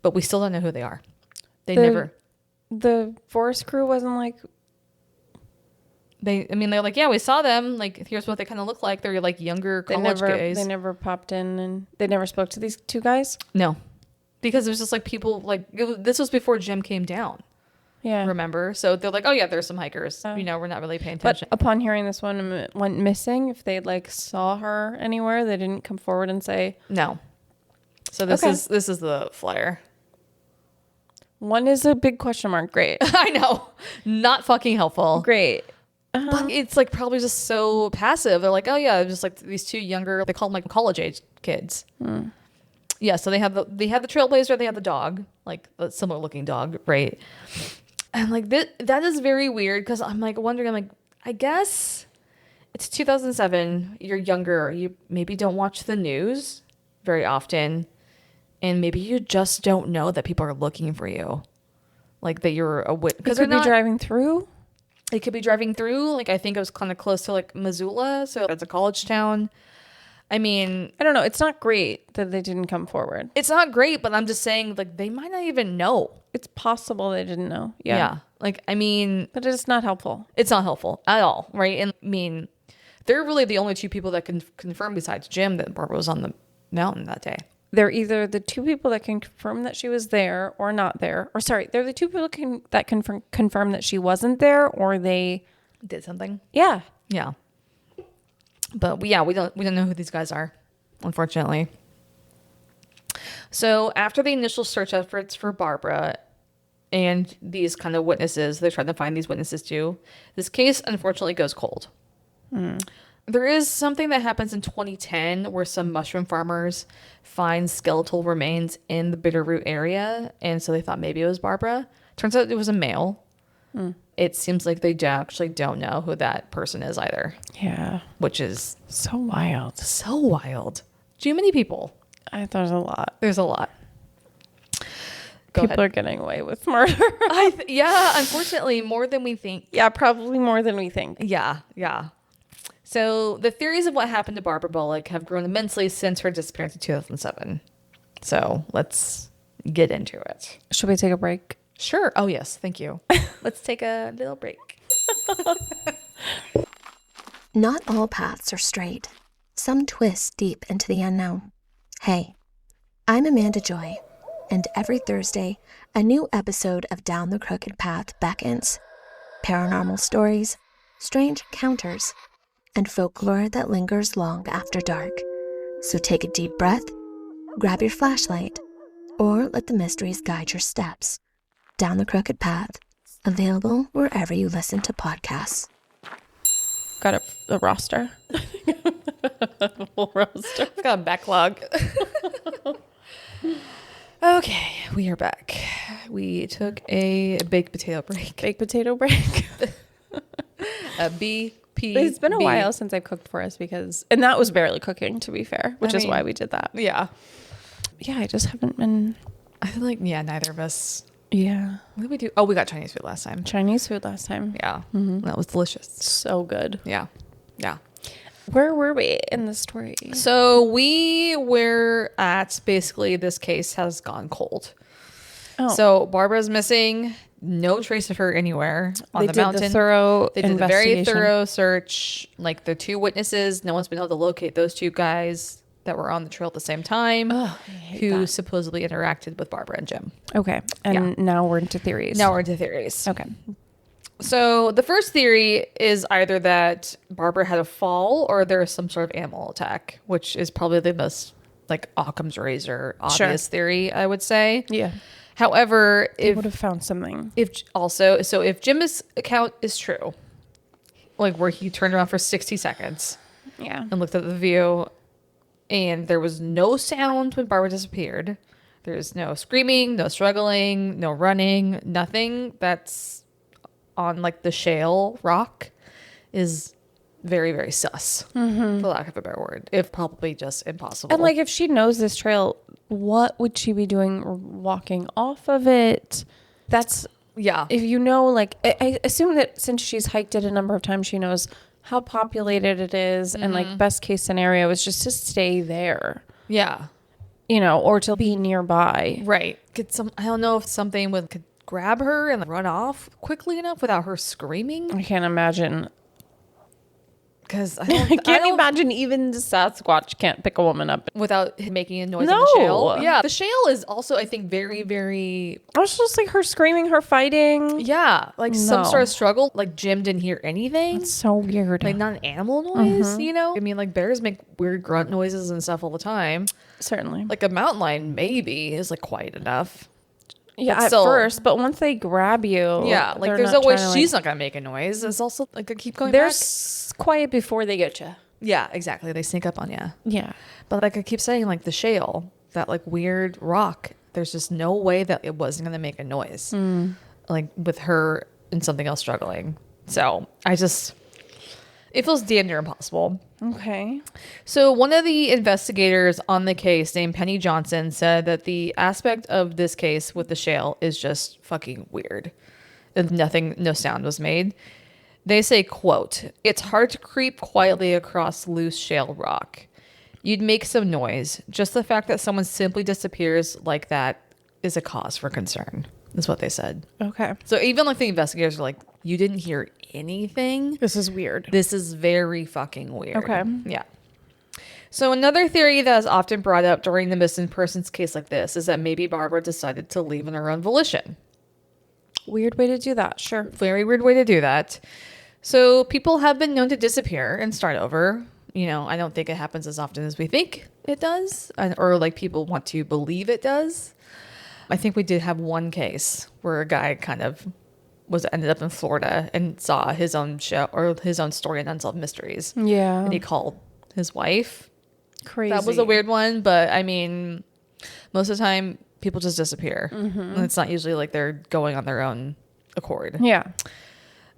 A: but we still don't know who they are.
B: The forest crew wasn't like...
A: They're like, yeah, we saw them. Like, here's what they kind of look like. They're like younger college guys.
B: They never popped in and they never spoke to these two guys?
A: No, because it was just like people this was before Jim came down.
B: Yeah.
A: Remember? So they're like, oh yeah, there's some hikers. We're not really paying attention.
B: But upon hearing this one went missing, if they like saw her anywhere, they didn't come forward and say
A: No. So this is the flyer.
B: One is a big question mark. Great.
A: I know. Not fucking helpful.
B: Great.
A: But it's like probably just so passive. They're like, oh yeah, just like these two younger, they call them like college age kids. Yeah, so they have the trailblazer, they have the dog, like a similar looking dog, right? And like that is very weird because I'm like wondering, I'm like, I guess it's 2007, you're younger, you maybe don't watch the news very often, and maybe you just don't know that people are looking for you. Like that you're a witness.
B: Because they're not driving through?
A: They could be driving through. Like I think it was kind of close to like Missoula, so it's a college town. I mean,
B: I don't know. It's not great that they didn't come forward.
A: It's not great, but I'm just saying, like, they might not even know.
B: It's possible they didn't know.
A: Yeah. Like, I mean,
B: but it's not helpful.
A: It's not helpful at all, right? And I mean, they're really the only two people that can confirm besides Jim that Barbara was on the mountain that day.
B: They're either the two people that can confirm that she was there or not there. Or sorry, they're the two people that can confirm that she wasn't there or they
A: did something.
B: Yeah.
A: Yeah. But we don't know who these guys are, unfortunately. So after the initial search efforts for Barbara and these kind of witnesses, they're trying to find these witnesses too. This case unfortunately goes cold. There is something that happens in 2010 where some mushroom farmers find skeletal remains in the Bitterroot area, and so they thought maybe it was Barbara. Turns out it was a male. It seems like they actually don't know who that person is either.
B: Yeah.
A: Which is
B: so wild.
A: So wild. Too many people.
B: There's a lot.
A: There's a lot.
B: People are getting away with murder.
A: Yeah, unfortunately, more than we think.
B: Yeah, probably more than we think.
A: Yeah. So the theories of what happened to Barbara Bolick have grown immensely since her disappearance in 2007. So let's get into it.
B: Should we take a break?
A: Sure. Oh, yes. Thank you. Let's take a little break.
C: Not all paths are straight. Some twist deep into the unknown. Hey, I'm Amanda Joy, and every Thursday, a new episode of Down the Crooked Path beckons. Paranormal stories, strange encounters, and folklore that lingers long after dark. So take a deep breath, grab your flashlight, or let the mysteries guide your steps. Down the Crooked Path, available wherever you listen to podcasts.
B: Got a roster. A full roster.
A: I've got a backlog. Okay, we are back. We took a baked potato break.
B: Baked potato break.
A: A BP.
B: It's been a while since I've cooked for us and that was barely cooking, to be fair, which is why we did that.
A: Yeah.
B: Yeah, I just haven't been.
A: I feel like, neither of us.
B: Yeah.
A: What did we do? Oh, we got Chinese food last time.
B: Yeah.
A: Mm-hmm. That was delicious.
B: So good.
A: Yeah.
B: Where were we in the story?
A: So we were at basically this case has gone cold. Oh. So Barbara's missing. No trace of her anywhere on the mountain.
B: They did a very
A: thorough search. Like the two witnesses, no one's been able to locate those two guys that were on the trail at the same time who supposedly interacted with Barbara and Jim.
B: Okay. And now we're into theories.
A: Okay. So the first theory is either that Barbara had a fall or there is some sort of animal attack, which is probably the most like Occam's razor obvious theory, I would say.
B: Yeah.
A: However,
B: they would have found something.
A: If Jim's account is true, like where he turned around for 60 seconds and looked at the view and there was no sound when Barbara disappeared. There's no screaming, no struggling, no running, nothing. That's on like the shale rock is very, very sus, for lack of a better word, if probably just impossible.
B: And like if she knows this trail, what would she be doing walking off of it? That's if you know, like I assume that since she's hiked it a number of times, she knows how populated it is, and like best case scenario is just to stay there.
A: Yeah.
B: Or to be nearby.
A: Right. I don't know if something could grab her and run off quickly enough without her screaming.
B: I can't imagine.
A: Because I
B: can't imagine even the Sasquatch can't pick a woman up
A: without making a noise in the shale. Yeah, the shale is also, I think, very, very.
B: I was just like her screaming, her fighting.
A: Yeah, like some sort of struggle. Like Jim didn't hear anything.
B: That's so weird.
A: Like not an animal noise, I mean, like bears make weird grunt noises and stuff all the time.
B: Certainly.
A: Like a mountain lion maybe is like quiet enough.
B: Yeah,
A: But
B: at
A: still,
B: first, but once they grab you,
A: yeah, like
B: they're
A: there's
B: not
A: no way
B: trying to,
A: she's not gonna make a noise. It's also like I keep going
B: they're
A: back.
B: quiet before they get you.
A: Yeah, exactly. They sneak up on you.
B: Yeah.
A: But like I keep saying, like the shale, that like weird rock, there's just no way that it wasn't going to make a noise. Like with her and something else struggling. So it feels damn near impossible.
B: Okay.
A: So one of the investigators on the case named Penny Johnson said that the aspect of this case with the shale is just fucking weird. And no sound was made. They say, quote, "It's hard to creep quietly across loose shale rock. You'd make some noise. Just the fact that someone simply disappears like that is a cause for concern," is what they said.
B: Okay.
A: So even like the investigators are like, you didn't hear anything?
B: This is weird.
A: This is very fucking weird.
B: Okay.
A: Yeah. So another theory that is often brought up during the missing persons case like this is that maybe Barbara decided to leave on her own volition.
B: Weird way to do that. Sure.
A: Very weird way to do that. So people have been known to disappear and start over. You know, I don't think it happens as often as we think it does, or like people want to believe it does. I think we did have one case where a guy kind of ended up in Florida and saw his own show or his own story in Unsolved Mysteries.
B: Yeah.
A: And he called his wife.
B: Crazy.
A: That was a weird one, but I mean, most of the time people just disappear. And it's not usually like they're going on their own accord.
B: Yeah.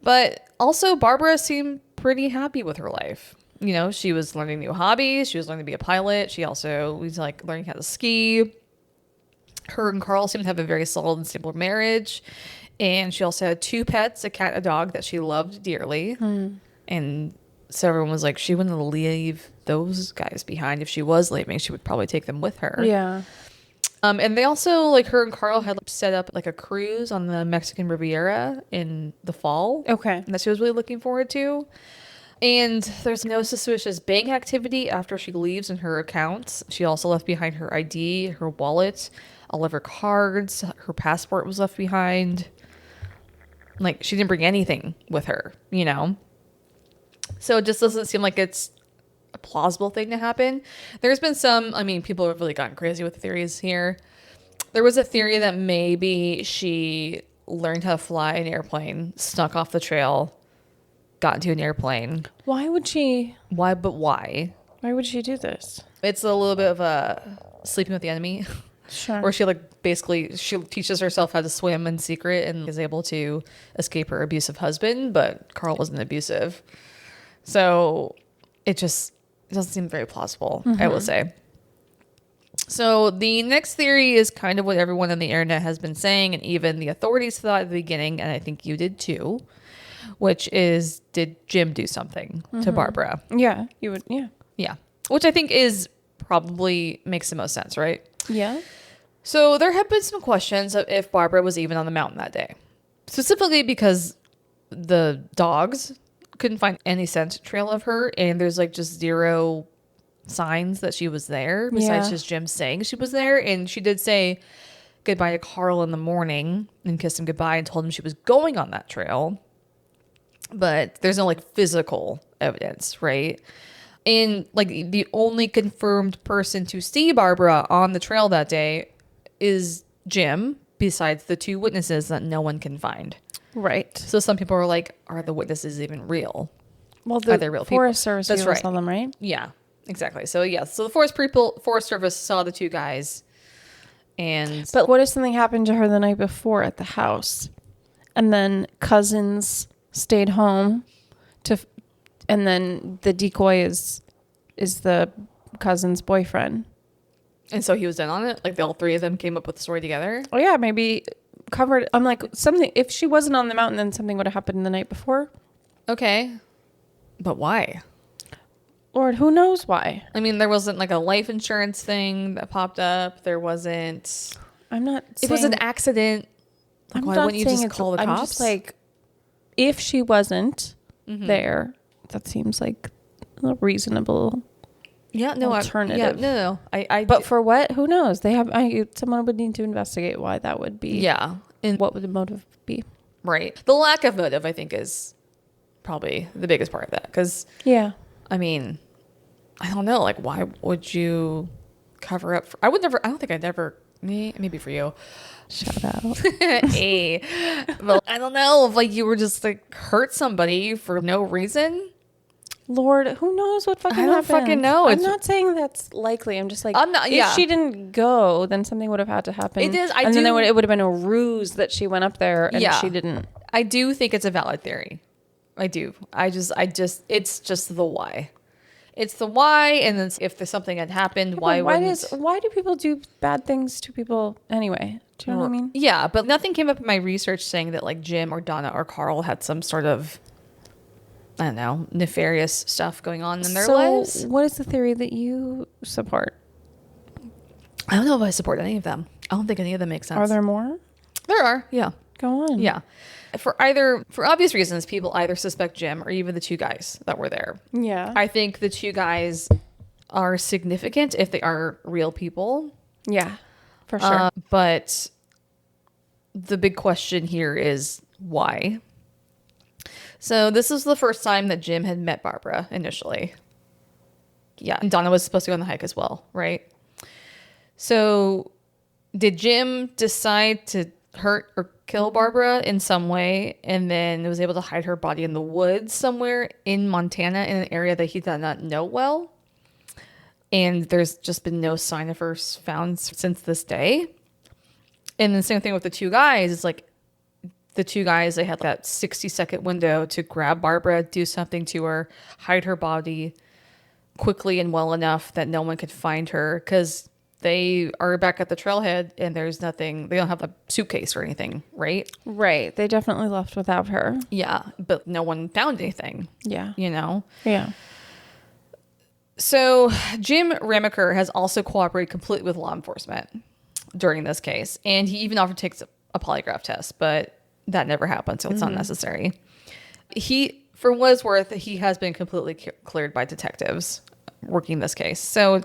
A: But also Barbara seemed pretty happy with her life. You know, she was learning new hobbies. She was learning to be a pilot. She also was like learning how to ski. Her and Carl seemed to have a very solid and stable marriage. And she also had 2 pets, a cat and a dog that she loved dearly. And so everyone was like, she wouldn't leave those guys behind. If she was leaving, she would probably take them with her.
B: Yeah.
A: And they also, like her and Carl had set up like a cruise on the Mexican Riviera in the fall.
B: Okay.
A: That she was really looking forward to. And there's no suspicious bank activity after she leaves in her accounts. She also left behind her ID, her wallet, all of her cards. Her passport was left behind. Like, she didn't bring anything with her, you know? So it just doesn't seem like it's a plausible thing to happen. There's been some, I mean, people have really gotten crazy with theories here. There was a theory that maybe she learned how to fly an airplane, snuck off the trail, got into an airplane.
B: Why would she?
A: Why
B: Why would she do this?
A: It's a little bit of a sleeping with the enemy.
B: Sure.
A: Or she she teaches herself how to swim in secret and is able to escape her abusive husband, but Carl wasn't abusive. So it doesn't seem very plausible, I will say. So the next theory is kind of what everyone on the internet has been saying, and even the authorities thought at the beginning, and I think you did too, which is, did Jim do something to Barbara?
B: Yeah. You would. Yeah.
A: Yeah. Which I think is probably makes the most sense, right?
B: Yeah.
A: So there have been some questions of if Barbara was even on the mountain that day. Specifically because the dogs couldn't find any scent trail of her, and there's like just 0 signs that she was there besides just Jim saying she was there. And she did say goodbye to Carl in the morning and kissed him goodbye and told him she was going on that trail. But there's no like physical evidence, right? And like the only confirmed person to see Barbara on the trail that day is Jim, besides the 2 witnesses that no one can find.
B: Right.
A: So some people are like, are the witnesses even real?
B: Well,
A: Are they real people?
B: Forest Service
A: That's
B: people
A: right.
B: saw them, right?
A: Yeah, exactly. So yeah, so the Forest Service saw the 2 guys, and
B: But what if something happened to her the night before at the house, and then cousins stayed home and then the decoy is the cousin's boyfriend?
A: and so he was in on it. Like all 3 of them came up with the story together.
B: Oh yeah, maybe covered. I'm like, something. If she wasn't on the mountain, then something would have happened the night before.
A: Okay, but why?
B: Lord, who knows why?
A: I mean, there wasn't like a life insurance thing that popped up. There wasn't.
B: I'm not.
A: It was an accident. Like,
B: I'm
A: why
B: not
A: wouldn't you
B: saying
A: just
B: it's.
A: call the
B: I'm
A: cops?
B: just like, if she wasn't there, that seems like a reasonable.
A: Yeah, no
B: alternative.
A: No.
B: But for what? Who knows? They have. Someone would need to investigate why that would be.
A: yeah, and
B: What would the motive be?
A: right, the lack of motive, I think, is probably the biggest part of that. Because
B: Yeah.
A: I mean, I don't know. Like, why would you cover up? I would never. I don't think I'd ever Maybe for you.
B: Shout out.
A: Hey. Well, I don't know if like you were just like hurt somebody for no reason.
B: Lord, who knows what fucking
A: I don't
B: happened?
A: fucking know.
B: I'm
A: It's-
B: not saying that's likely. I'm just like,
A: I'm not- yeah.
B: if she didn't go, then something would have had to happen.
A: It is.
B: Then it would have been a ruse that she went up there and
A: Yeah.
B: she didn't.
A: I do think it's a valid theory. I do. It's just the why. It's the why, and then if there's something had happened, why
B: do people do bad things to people anyway? Do you know what I mean?
A: Yeah, but nothing came up in my research saying that like Jim or Donna or Carl had some sort of, I don't know, nefarious stuff going on in their lives.
B: What is the theory that you support?
A: I don't know if I support any of them. I don't think any of them make sense.
B: Are there more?
A: There are, yeah.
B: Go on.
A: Yeah. For obvious reasons, people either suspect Jim or even the two guys that were there.
B: Yeah.
A: I think the two guys are significant if they are real people.
B: Yeah. For sure.
A: But the big question here is why? So this is the first time that Jim had met Barbara initially. Yeah. And Donna was supposed to go on the hike as well, right? So did Jim decide to hurt or kill Barbara in some way and then was able to hide her body in the woods somewhere in Montana in an area that he did not know well? And there's just been no sign of her found since this day. And the same thing with the two guys. It's like the two guys, they had that 60-second window to grab Barbara, do something to her, hide her body quickly and well enough that no one could find her because they are back at the trailhead and there's nothing. They don't have a suitcase or anything, right?
B: Right. They definitely left without her.
A: Yeah, but no one found anything.
B: Yeah.
A: You know?
B: Yeah.
A: So Jim Ramaker has also cooperated completely with law enforcement during this case. And he even offered to take a polygraph test, but that never happened, so it's not necessary. For what it's worth, he has been completely cleared by detectives working this case. So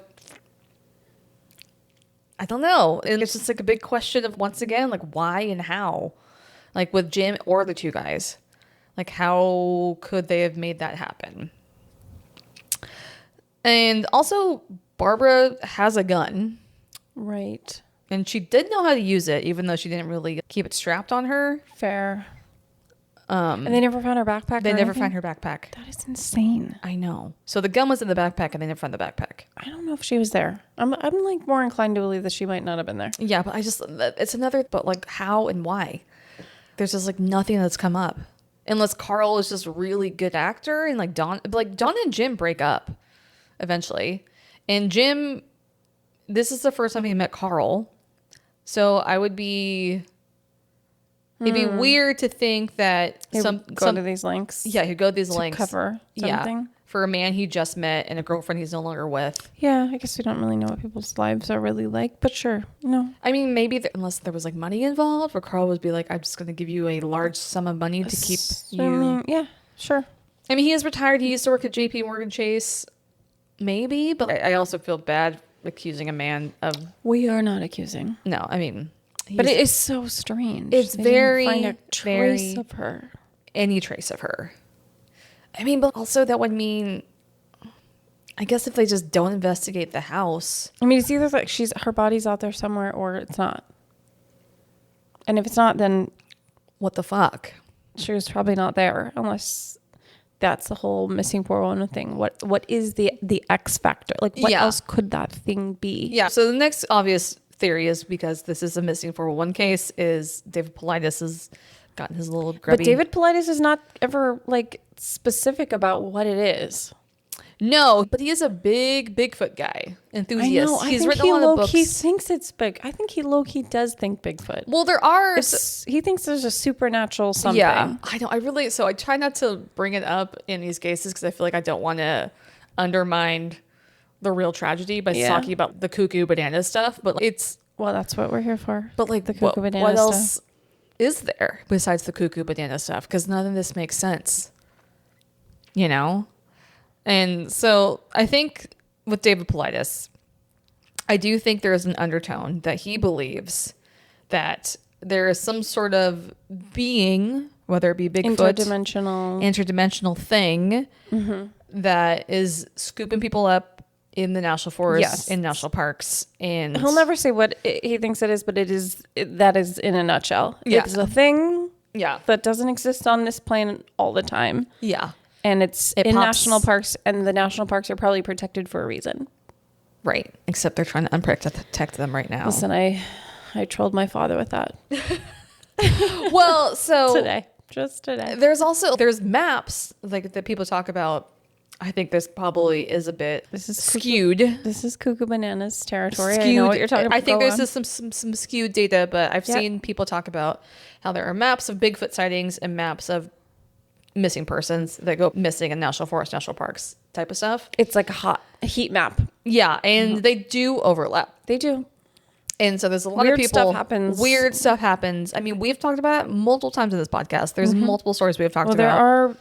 A: I don't know. It's just like a big question of, once again, like why and how? Like with Jim or the two guys. Like how could they have made that happen? And also, Barbara has a gun.
B: Right.
A: And she did know how to use it, even though she didn't really keep it strapped on her.
B: Fair. And they never found her backpack?
A: They never found her backpack.
B: That is insane.
A: I know. So the gun was in the backpack and they never found the backpack.
B: I don't know if she was there. I'm like more inclined to believe that she might not have been there.
A: Yeah, but it's another, but like how and why? There's just like nothing that's come up. Unless Carl is just a really good actor and like Don and Jim break up eventually. And Jim, this is the first time he met Carl. So it'd be weird to think that
B: He would go to these links.
A: Yeah, he'd go to these links.
B: Cover something.
A: Yeah, for a man he just met and a girlfriend he's no longer with.
B: Yeah, I guess we don't really know what people's lives are really like, but sure. No.
A: I mean, maybe unless there was like money involved, where Carl would be like, I'm just going to give you a large sum of money to keep you.
B: I mean, yeah, sure.
A: I mean, he is retired. He used to work at JP Morgan Chase. Maybe, but I also feel bad accusing a man of.
B: We are not accusing.
A: No, I mean.
B: But it is so strange.
A: It's
B: They
A: very,
B: didn't find a trace of her.
A: Any trace of her. I mean, but also that would mean, I guess if they just don't investigate the house.
B: I mean, it's either like her body's out there somewhere or it's not. And if it's not, then
A: What the fuck?
B: she was probably not there unless that's the whole missing 411 thing. What is the X factor? Like what else could that thing be?
A: Yeah. So the next obvious theory is, because this is a missing 401 case, is David Paulides has gotten his little grubby.
B: But David Paulides is not ever like specific about what it is.
A: No, but he is a big Bigfoot guy, enthusiast.
B: I know.
A: He's
B: think
A: written
B: he
A: a lot of books.
B: He thinks it's big. I think he low-key does think Bigfoot.
A: Well, there are.
B: He thinks there's a supernatural something.
A: Yeah, I know. So I try not to bring it up in these cases because I feel like I don't want to undermine the real tragedy by talking about the cuckoo banana stuff. But
B: Well, that's what we're here for.
A: But like
B: the cuckoo banana
A: what
B: stuff.
A: else is there besides the cuckoo banana stuff? Because none of this makes sense. You know? And so I think with David Paulides, I do think there is an undertone that he believes that there is some sort of being, whether it be Bigfoot, interdimensional thing that is scooping people up in the national forest,
B: Yes.
A: in national parks, and
B: He'll never say what he thinks it is, but that is in a nutshell.
A: Yeah.
B: It's a thing
A: yeah,
B: that doesn't exist on this planet all the time.
A: yeah,
B: And it's
A: It
B: in
A: pops-
B: national parks, and the national parks are probably protected for a reason.
A: right. Except they're trying to unprotect them right now.
B: Listen, I trolled my father with that
A: Well, so
B: just today.
A: there's maps like that people talk about. I think this probably is a bit skewed.
B: This is Cuckoo Bananas territory.
A: Skewed.
B: I know what you're talking about.
A: I think
B: Go
A: there's
B: on.
A: just some skewed data, but I've
B: Yep.
A: seen people talk about how there are maps of Bigfoot sightings and maps of missing persons that go missing in national forests, national parks type of stuff.
B: It's like a heat map.
A: Yeah, and they do overlap.
B: They do.
A: And so there's a lot
B: Weird
A: of people.
B: stuff happens.
A: Weird stuff happens. I mean, we've talked about it multiple times in this podcast. There's multiple stories we've talked
B: Well, there
A: about.
B: are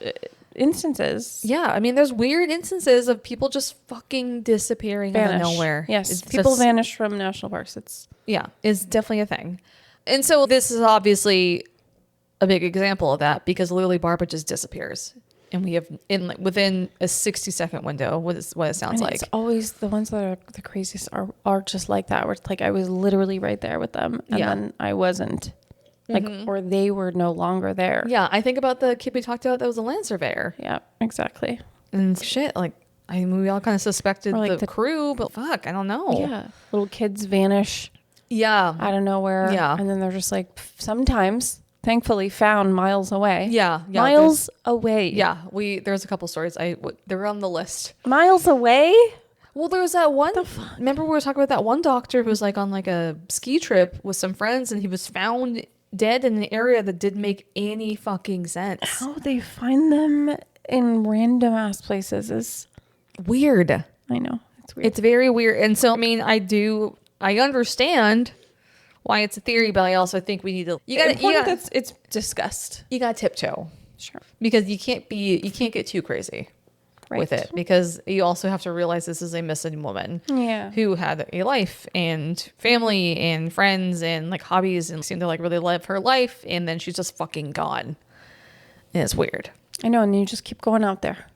B: instances.
A: Yeah, I mean, there's weird instances of people just fucking disappearing out of
B: Vanish.
A: nowhere.
B: Yes,
A: It's
B: people
A: just-
B: vanish from national parks. It's
A: Yeah, is definitely a thing. And so this is obviously a big example of that because literally Barbara just disappears. And we have within a 60-second window what it sounds like.
B: It's always the ones that are the craziest are just like that. Where it's like I was literally right there with them, and
A: Yeah.
B: then I wasn't. Like, or they were no longer there.
A: Yeah, I think about the kid we talked about that was a land surveyor.
B: Yeah, exactly.
A: And shit, like, I mean, we all kind of suspected
B: Or like
A: the
B: the-
A: crew, but fuck, I don't know.
B: Yeah, little kids vanish
A: Yeah.
B: out of nowhere.
A: Yeah.
B: And then they're just like sometimes, thankfully, found miles away.
A: Yeah.
B: Miles away.
A: Yeah. There's a couple stories. They were on the list.
B: Miles away?
A: Well, there was that one. Remember we were talking about that one doctor who was like on like a ski trip with some friends and he was found dead in an area that didn't make any fucking sense.
B: How they find them in random ass places is,
A: Weird.
B: I know, it's weird.
A: It's very weird. And so, I mean, I understand why it's a theory, but I also think we need to,
B: it's discussed.
A: you gotta tiptoe
B: Sure.
A: because you can't get too crazy with
B: Right.
A: it because you also have to realize this is a missing woman.
B: Yeah.
A: Who had a life and family and friends and like hobbies and seemed to like really live her life and then she's just fucking gone. And it's weird.
B: I know, and you just keep going out there.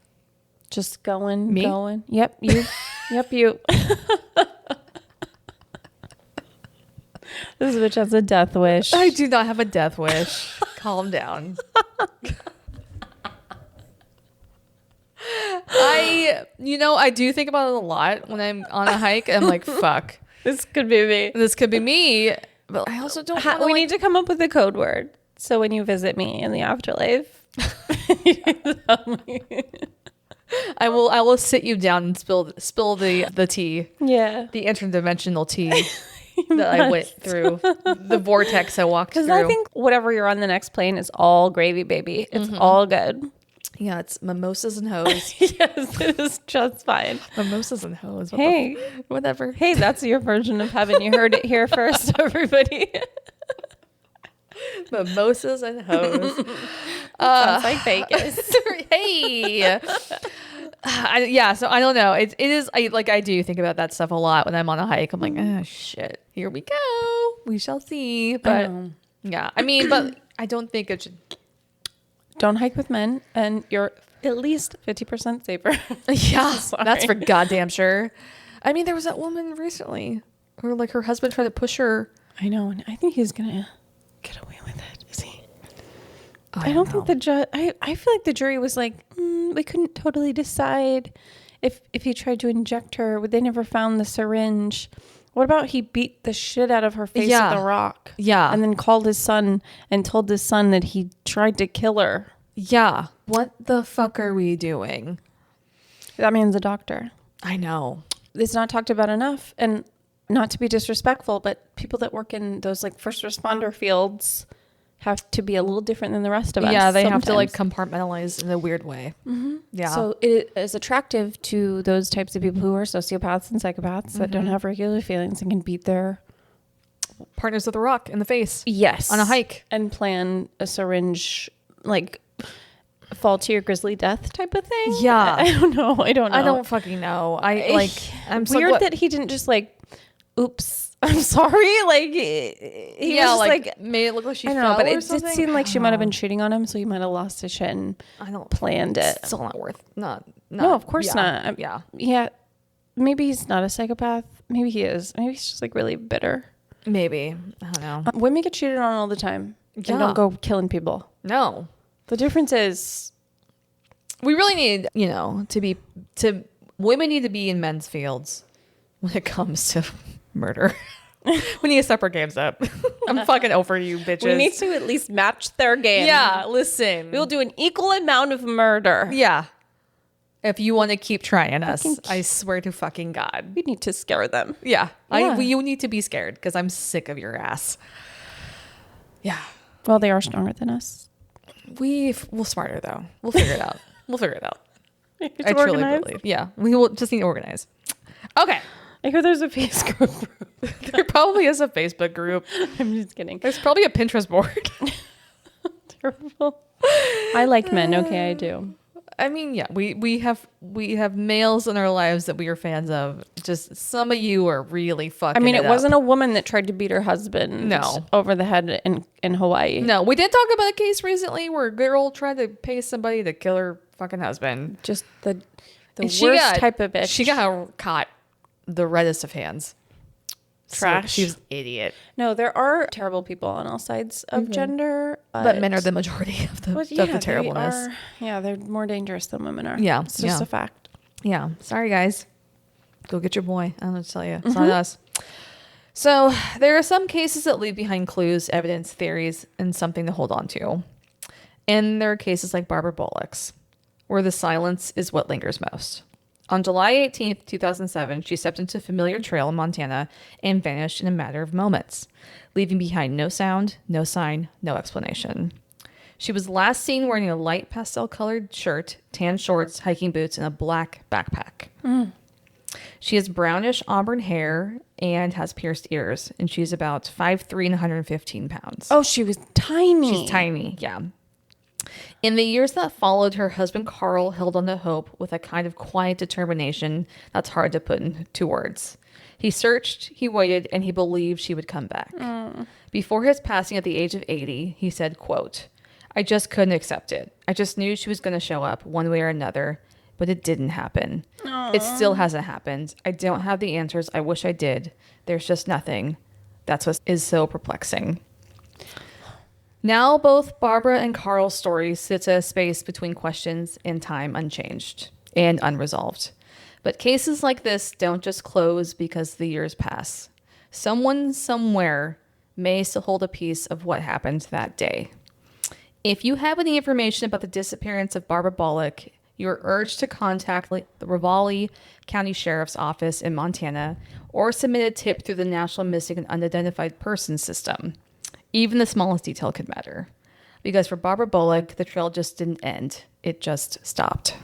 B: Just going,
A: Me?
B: going. Yep, you. Yep, you. This bitch has a death wish.
A: I do not have a death wish. Calm down. I do think about it a lot when I'm on a hike. I'm like, fuck,
B: This could be me.
A: this could be me. But I also don't wanna,
B: We
A: like,
B: need to come up with a code word. So when you visit me in the afterlife,
A: I will sit you down and spill the tea.
B: yeah.
A: The interdimensional tea that I went through, the vortex I walked through.
B: Because I think whatever you're on the next plane is all gravy, baby. It's all good.
A: yeah, it's mimosas and hoes.
B: Yes, it is just fine.
A: Mimosas and hoes. What
B: Hey,
A: whatever.
B: hey, that's your version of heaven. You heard it here first, everybody.
A: Mimosas and hoes.
B: Sounds like Vegas.
A: Hey. So I don't know. It is. I do think about that stuff a lot when I'm on a hike. I'm like, oh shit, here we go. We shall see. But yeah, I mean, but I don't think it should.
B: Don't hike with men, and you're at least 50% safer.
A: Yeah,
B: Sorry.
A: that's for goddamn sure. I mean, there was that woman recently, where like her husband tried to push her.
B: I know, and I think he's gonna get away with it. Is he?
A: I
B: I don't think the judge. I feel like the jury was like, we couldn't totally decide if he tried to inject her. They never found the syringe. What about he beat the shit out of her face
A: Yeah.
B: with a rock?
A: Yeah.
B: And then called his son and told his son that he tried to kill her.
A: Yeah. What the fuck are we doing?
B: That man's a doctor.
A: I know.
B: It's not talked about enough. And not to be disrespectful, but people that work in those like first responder fields have to be a little different than the rest of us.
A: Yeah, they have to like
B: sometimes.
A: compartmentalize in a weird way. Mm-hmm. Yeah.
B: So it is attractive to those types of people who are sociopaths and psychopaths that don't have regular feelings and can beat their
A: partners with a rock in the face.
B: yes
A: On a hike.
B: and plan a syringe like fall to your grisly death type of thing.
A: Yeah.
B: I don't know. I don't
A: fucking know. I'm so
B: weird that he didn't just like, oops, I'm sorry. Like he was just like
A: made it look like she
B: I
A: fell
B: know, but
A: or
B: it did
A: something.
B: seem like she might have been cheating on him, so he might have lost his shit and
A: I don't
B: planned it.
A: Still not worth. Not.
B: No, of course
A: yeah,
B: not.
A: Yeah.
B: Yeah, maybe he's not a psychopath. Maybe he is. Maybe he's just like really bitter.
A: Maybe. I don't know.
B: Women get cheated on all the time.
A: Yeah.
B: And don't go killing people.
A: No.
B: The difference is
A: We really need, women need to be in men's fields when it comes to murder. We need to step our games up. I'm fucking over you, bitches.
B: we need to at least match their game.
A: Yeah, listen.
B: We'll do an equal amount of murder.
A: Yeah. If you want to keep trying us, I swear to fucking God.
B: We need to scare them.
A: Yeah.
B: Yeah.
A: You need to be scared because I'm sick of your ass. Yeah.
B: Well, they are stronger than us.
A: We're smarter though. We'll figure it out.
B: It's
A: I truly
B: organized.
A: believe. Yeah. We will just need to organize. Okay.
B: I hear there's a Facebook group.
A: There probably is a Facebook group.
B: I'm just kidding.
A: There's probably a Pinterest board.
B: Terrible. I like men. Okay, I do.
A: I mean, yeah, we have males in our lives that we are fans of. Just some of you are really fucking.
B: I mean, it
A: up.
B: wasn't a woman that tried to beat her husband
A: No.
B: over the head in Hawaii.
A: No, we did talk about a case recently where a girl tried to pay somebody to kill her fucking husband.
B: Just the
A: And
B: worst type of bitch.
A: She got caught the reddest of hands.
B: Trash.
A: So she was an idiot.
B: No, there are terrible people on all sides of gender.
A: But men are the majority of the,
B: But yeah,
A: of the terribleness.
B: they're more dangerous than women are.
A: Yeah,
B: It's just
A: yeah.
B: a fact.
A: Yeah. Sorry, guys. Go get your boy. I don't know what to tell you. It's not us. So there are some cases that leave behind clues, evidence, theories, and something to hold on to. And there are cases like Barbara Bolick's, where the silence is what lingers most. On July 18th, 2007, she stepped into a familiar trail in Montana and vanished in a matter of moments, leaving behind no sound, no sign, no explanation. She was last seen wearing a light pastel-colored shirt, tan shorts, hiking boots, and a black backpack. She has brownish auburn hair and has pierced ears, and she's about 5'3" and 115 pounds.
B: Oh, she was tiny.
A: She's tiny, yeah. In the years that followed, her husband Carl held on to hope with a kind of quiet determination that's hard to put into words. He searched, he waited, and he believed she would come back. Before his passing at the age of 80, he said, quote, "I just couldn't accept it. I just knew she was going to show up one way or another, but it didn't happen. It still hasn't happened. I don't have the answers. I wish I did. There's just nothing. That's what is so perplexing." Now, both Barbara and Carl's stories sit at a space between questions and time unchanged and unresolved. But cases like this don't just close because the years pass. Someone somewhere may still hold a piece of what happened that day. If you have any information about the disappearance of Barbara Bolick, you're urged to contact the Ravalli County Sheriff's Office in Montana or submit a tip through the National Missing and Unidentified Persons System. Even the smallest detail could matter. Because for Barbara Bolick, the trail just didn't end. It just stopped.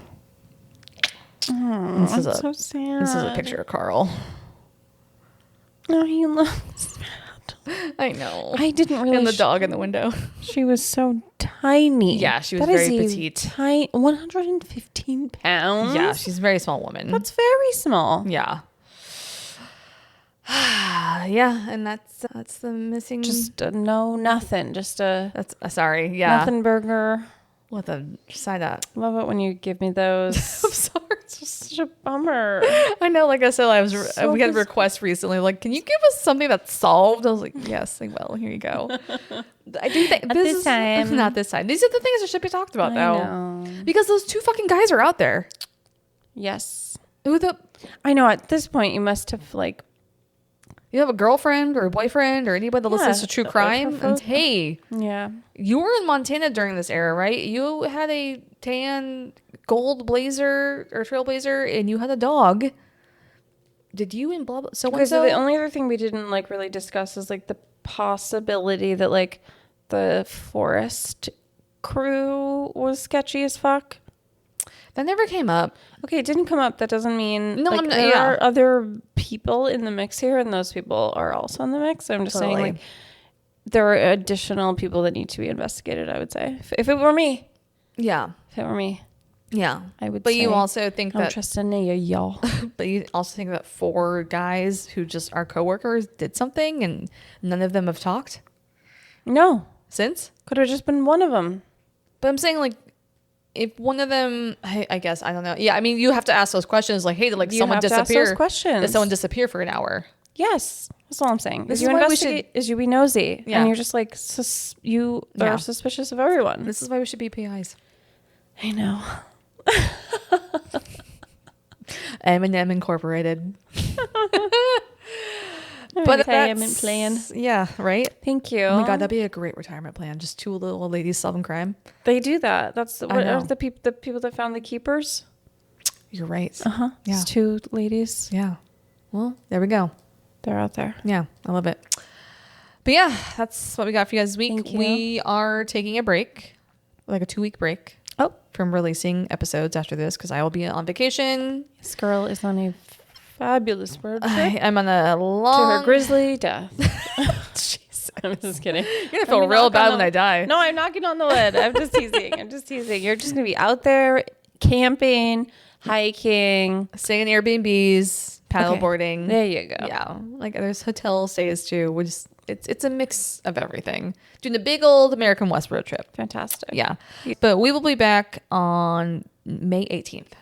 B: Oh, that's so sad.
A: This is a picture of Carl.
B: No, he looks sad.
A: I know.
B: I didn't really.
A: And the dog in the window.
B: She was so tiny.
A: Yeah, she was
B: That
A: very
B: is
A: petite.
B: 115 pounds.
A: Yeah, she's a very small woman.
B: That's very small.
A: Yeah. Yeah, and that's the missing.
B: Just a nothing. Just a
A: that's sorry. Yeah,
B: nothing burger.
A: With a side up.
B: Love it when you give me those.
A: I'm sorry.
B: It's just such a bummer.
A: I know. Like I said,
B: So
A: we had requests recently. Like, can you give us something that's solved? I was like, yes, I will. Here you go. I do think
B: Not this time.
A: Not this time. These are the things that should be talked about,
B: I
A: though,
B: know.
A: because those two fucking guys are out there.
B: Yes.
A: Who the?
B: I know. At this point, you must have like.
A: You have a girlfriend or a boyfriend or anybody that listens to true crime. And hey,
B: Yeah.
A: you were in Montana during this era, right? You had a tan gold blazer or trailblazer, and you had a dog. Did you and blah blah? So
B: Okay, so the only other thing we didn't like really discuss is like the possibility that like the forest crew was sketchy as fuck.
A: that never came up.
B: Okay, it didn't come up. That doesn't mean
A: No,
B: like,
A: I'm not-
B: there
A: yeah.
B: are other people in the mix here, and those people are also in the mix. I'm just saying,
A: Totally.
B: like, there are additional people that need to be investigated. I would say, if it were me,
A: Yeah, yeah.
B: I would.
A: But
B: say,
A: you also think
B: I don't
A: that.
B: trust any of y'all.
A: But you also think that 4 guys who just are coworkers did something, and none of them have talked
B: No,
A: since.
B: could have just been one of them.
A: But I'm saying, like, if one of them, I guess, I don't know. Yeah, I mean, you have to ask those questions. Like, hey, did like
B: You
A: someone
B: have to ask
A: disappear?
B: those questions.
A: Did someone disappear for an hour?
B: Yes, that's all I'm saying.
A: This
B: Is you
A: is why we
B: investigate, is you be nosy,
A: Yeah.
B: and you're just like you
A: Yeah.
B: are suspicious of everyone.
A: This is why we should be PIs.
B: I know.
A: M&M Incorporated.
B: But
A: that's-
B: plan.
A: Yeah, right?
B: Thank you.
A: Oh my God, that'd be a great retirement plan. Just two little old ladies solving crime.
B: They do that. That's what
A: know.
B: are the people that found the keepers?
A: You're right.
B: Yeah. It's two ladies.
A: Yeah. Well, there we go.
B: They're out there.
A: Yeah, I love it. But yeah, that's what we got for you guys this week.
B: Thank you.
A: We are taking a break, like a 2-week break
B: Oh,
A: from releasing episodes after this because I will be on vacation.
B: this girl is on a fabulous road trip
A: I'm on a
B: to
A: long...
B: her grisly death.
A: Jesus.
B: I'm just kidding.
A: You're going to feel real bad when I die.
B: No, I'm knocking on the wood. I'm just teasing. You're just going to be out there camping, hiking.
A: Staying in Airbnbs, paddleboarding.
B: There you go.
A: Yeah, like there's hotel stays too. We just it's a mix of everything. Doing the big old American West road trip.
B: Fantastic.
A: Yeah, but we will be back on May 18th.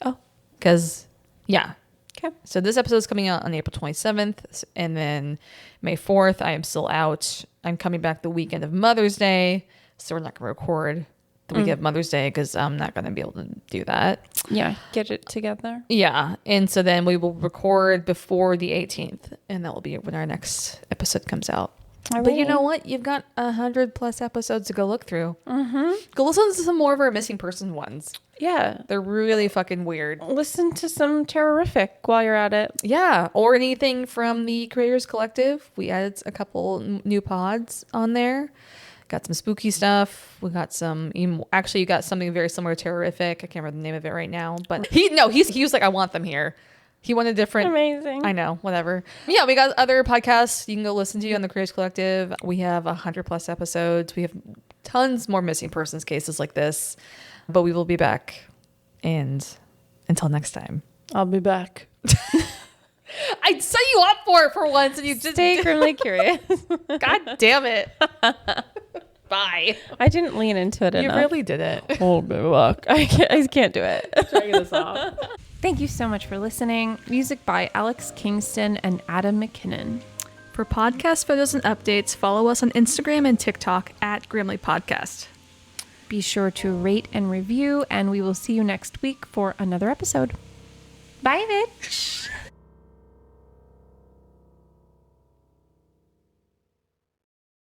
B: Oh,
A: Because yeah,
B: okay.
A: so this episode is coming out on April 27th, and then May 4th I am still out. I'm coming back the weekend of Mother's Day, so we're not gonna record the weekend of Mother's Day because I'm not gonna be able to do that.
B: Yeah, get it together.
A: Yeah. And so then we will record before the 18th, and that will be when our next episode comes out. But you know what? You've got 100+ episodes to go look through. Mm-hmm. Go listen to some more of our missing person ones.
B: Yeah.
A: They're really fucking weird.
B: Listen to some Terrorific while you're at it.
A: Yeah. Or anything from the Creators Collective. We added a couple new pods on there. Got some spooky stuff. We got some. Actually, you got something very similar to Terrorific. I can't remember the name of it right now. But he was like, I want them here. He wanted different.
B: Amazing.
A: I know. Whatever. Yeah, we got other podcasts you can go listen to on the Creators Collective. We have 100+ episodes. We have tons more missing persons cases like this. But we will be back. And until next time,
B: I'll be back.
A: I set you up for once, and you just
B: Stay grimly curious.
A: God damn it. Bye.
B: I didn't lean into it
A: You
B: enough.
A: really did it.
B: Hold me back. I can't do it.
A: Trying this off.
B: Thank you so much for listening. Music by Alex Kingston and Adam McKinnon.
A: For podcast photos and updates, follow us on Instagram and TikTok at Grimly Podcast.
B: Be sure to rate and review, and we will see you next week for another episode. Bye, bitch.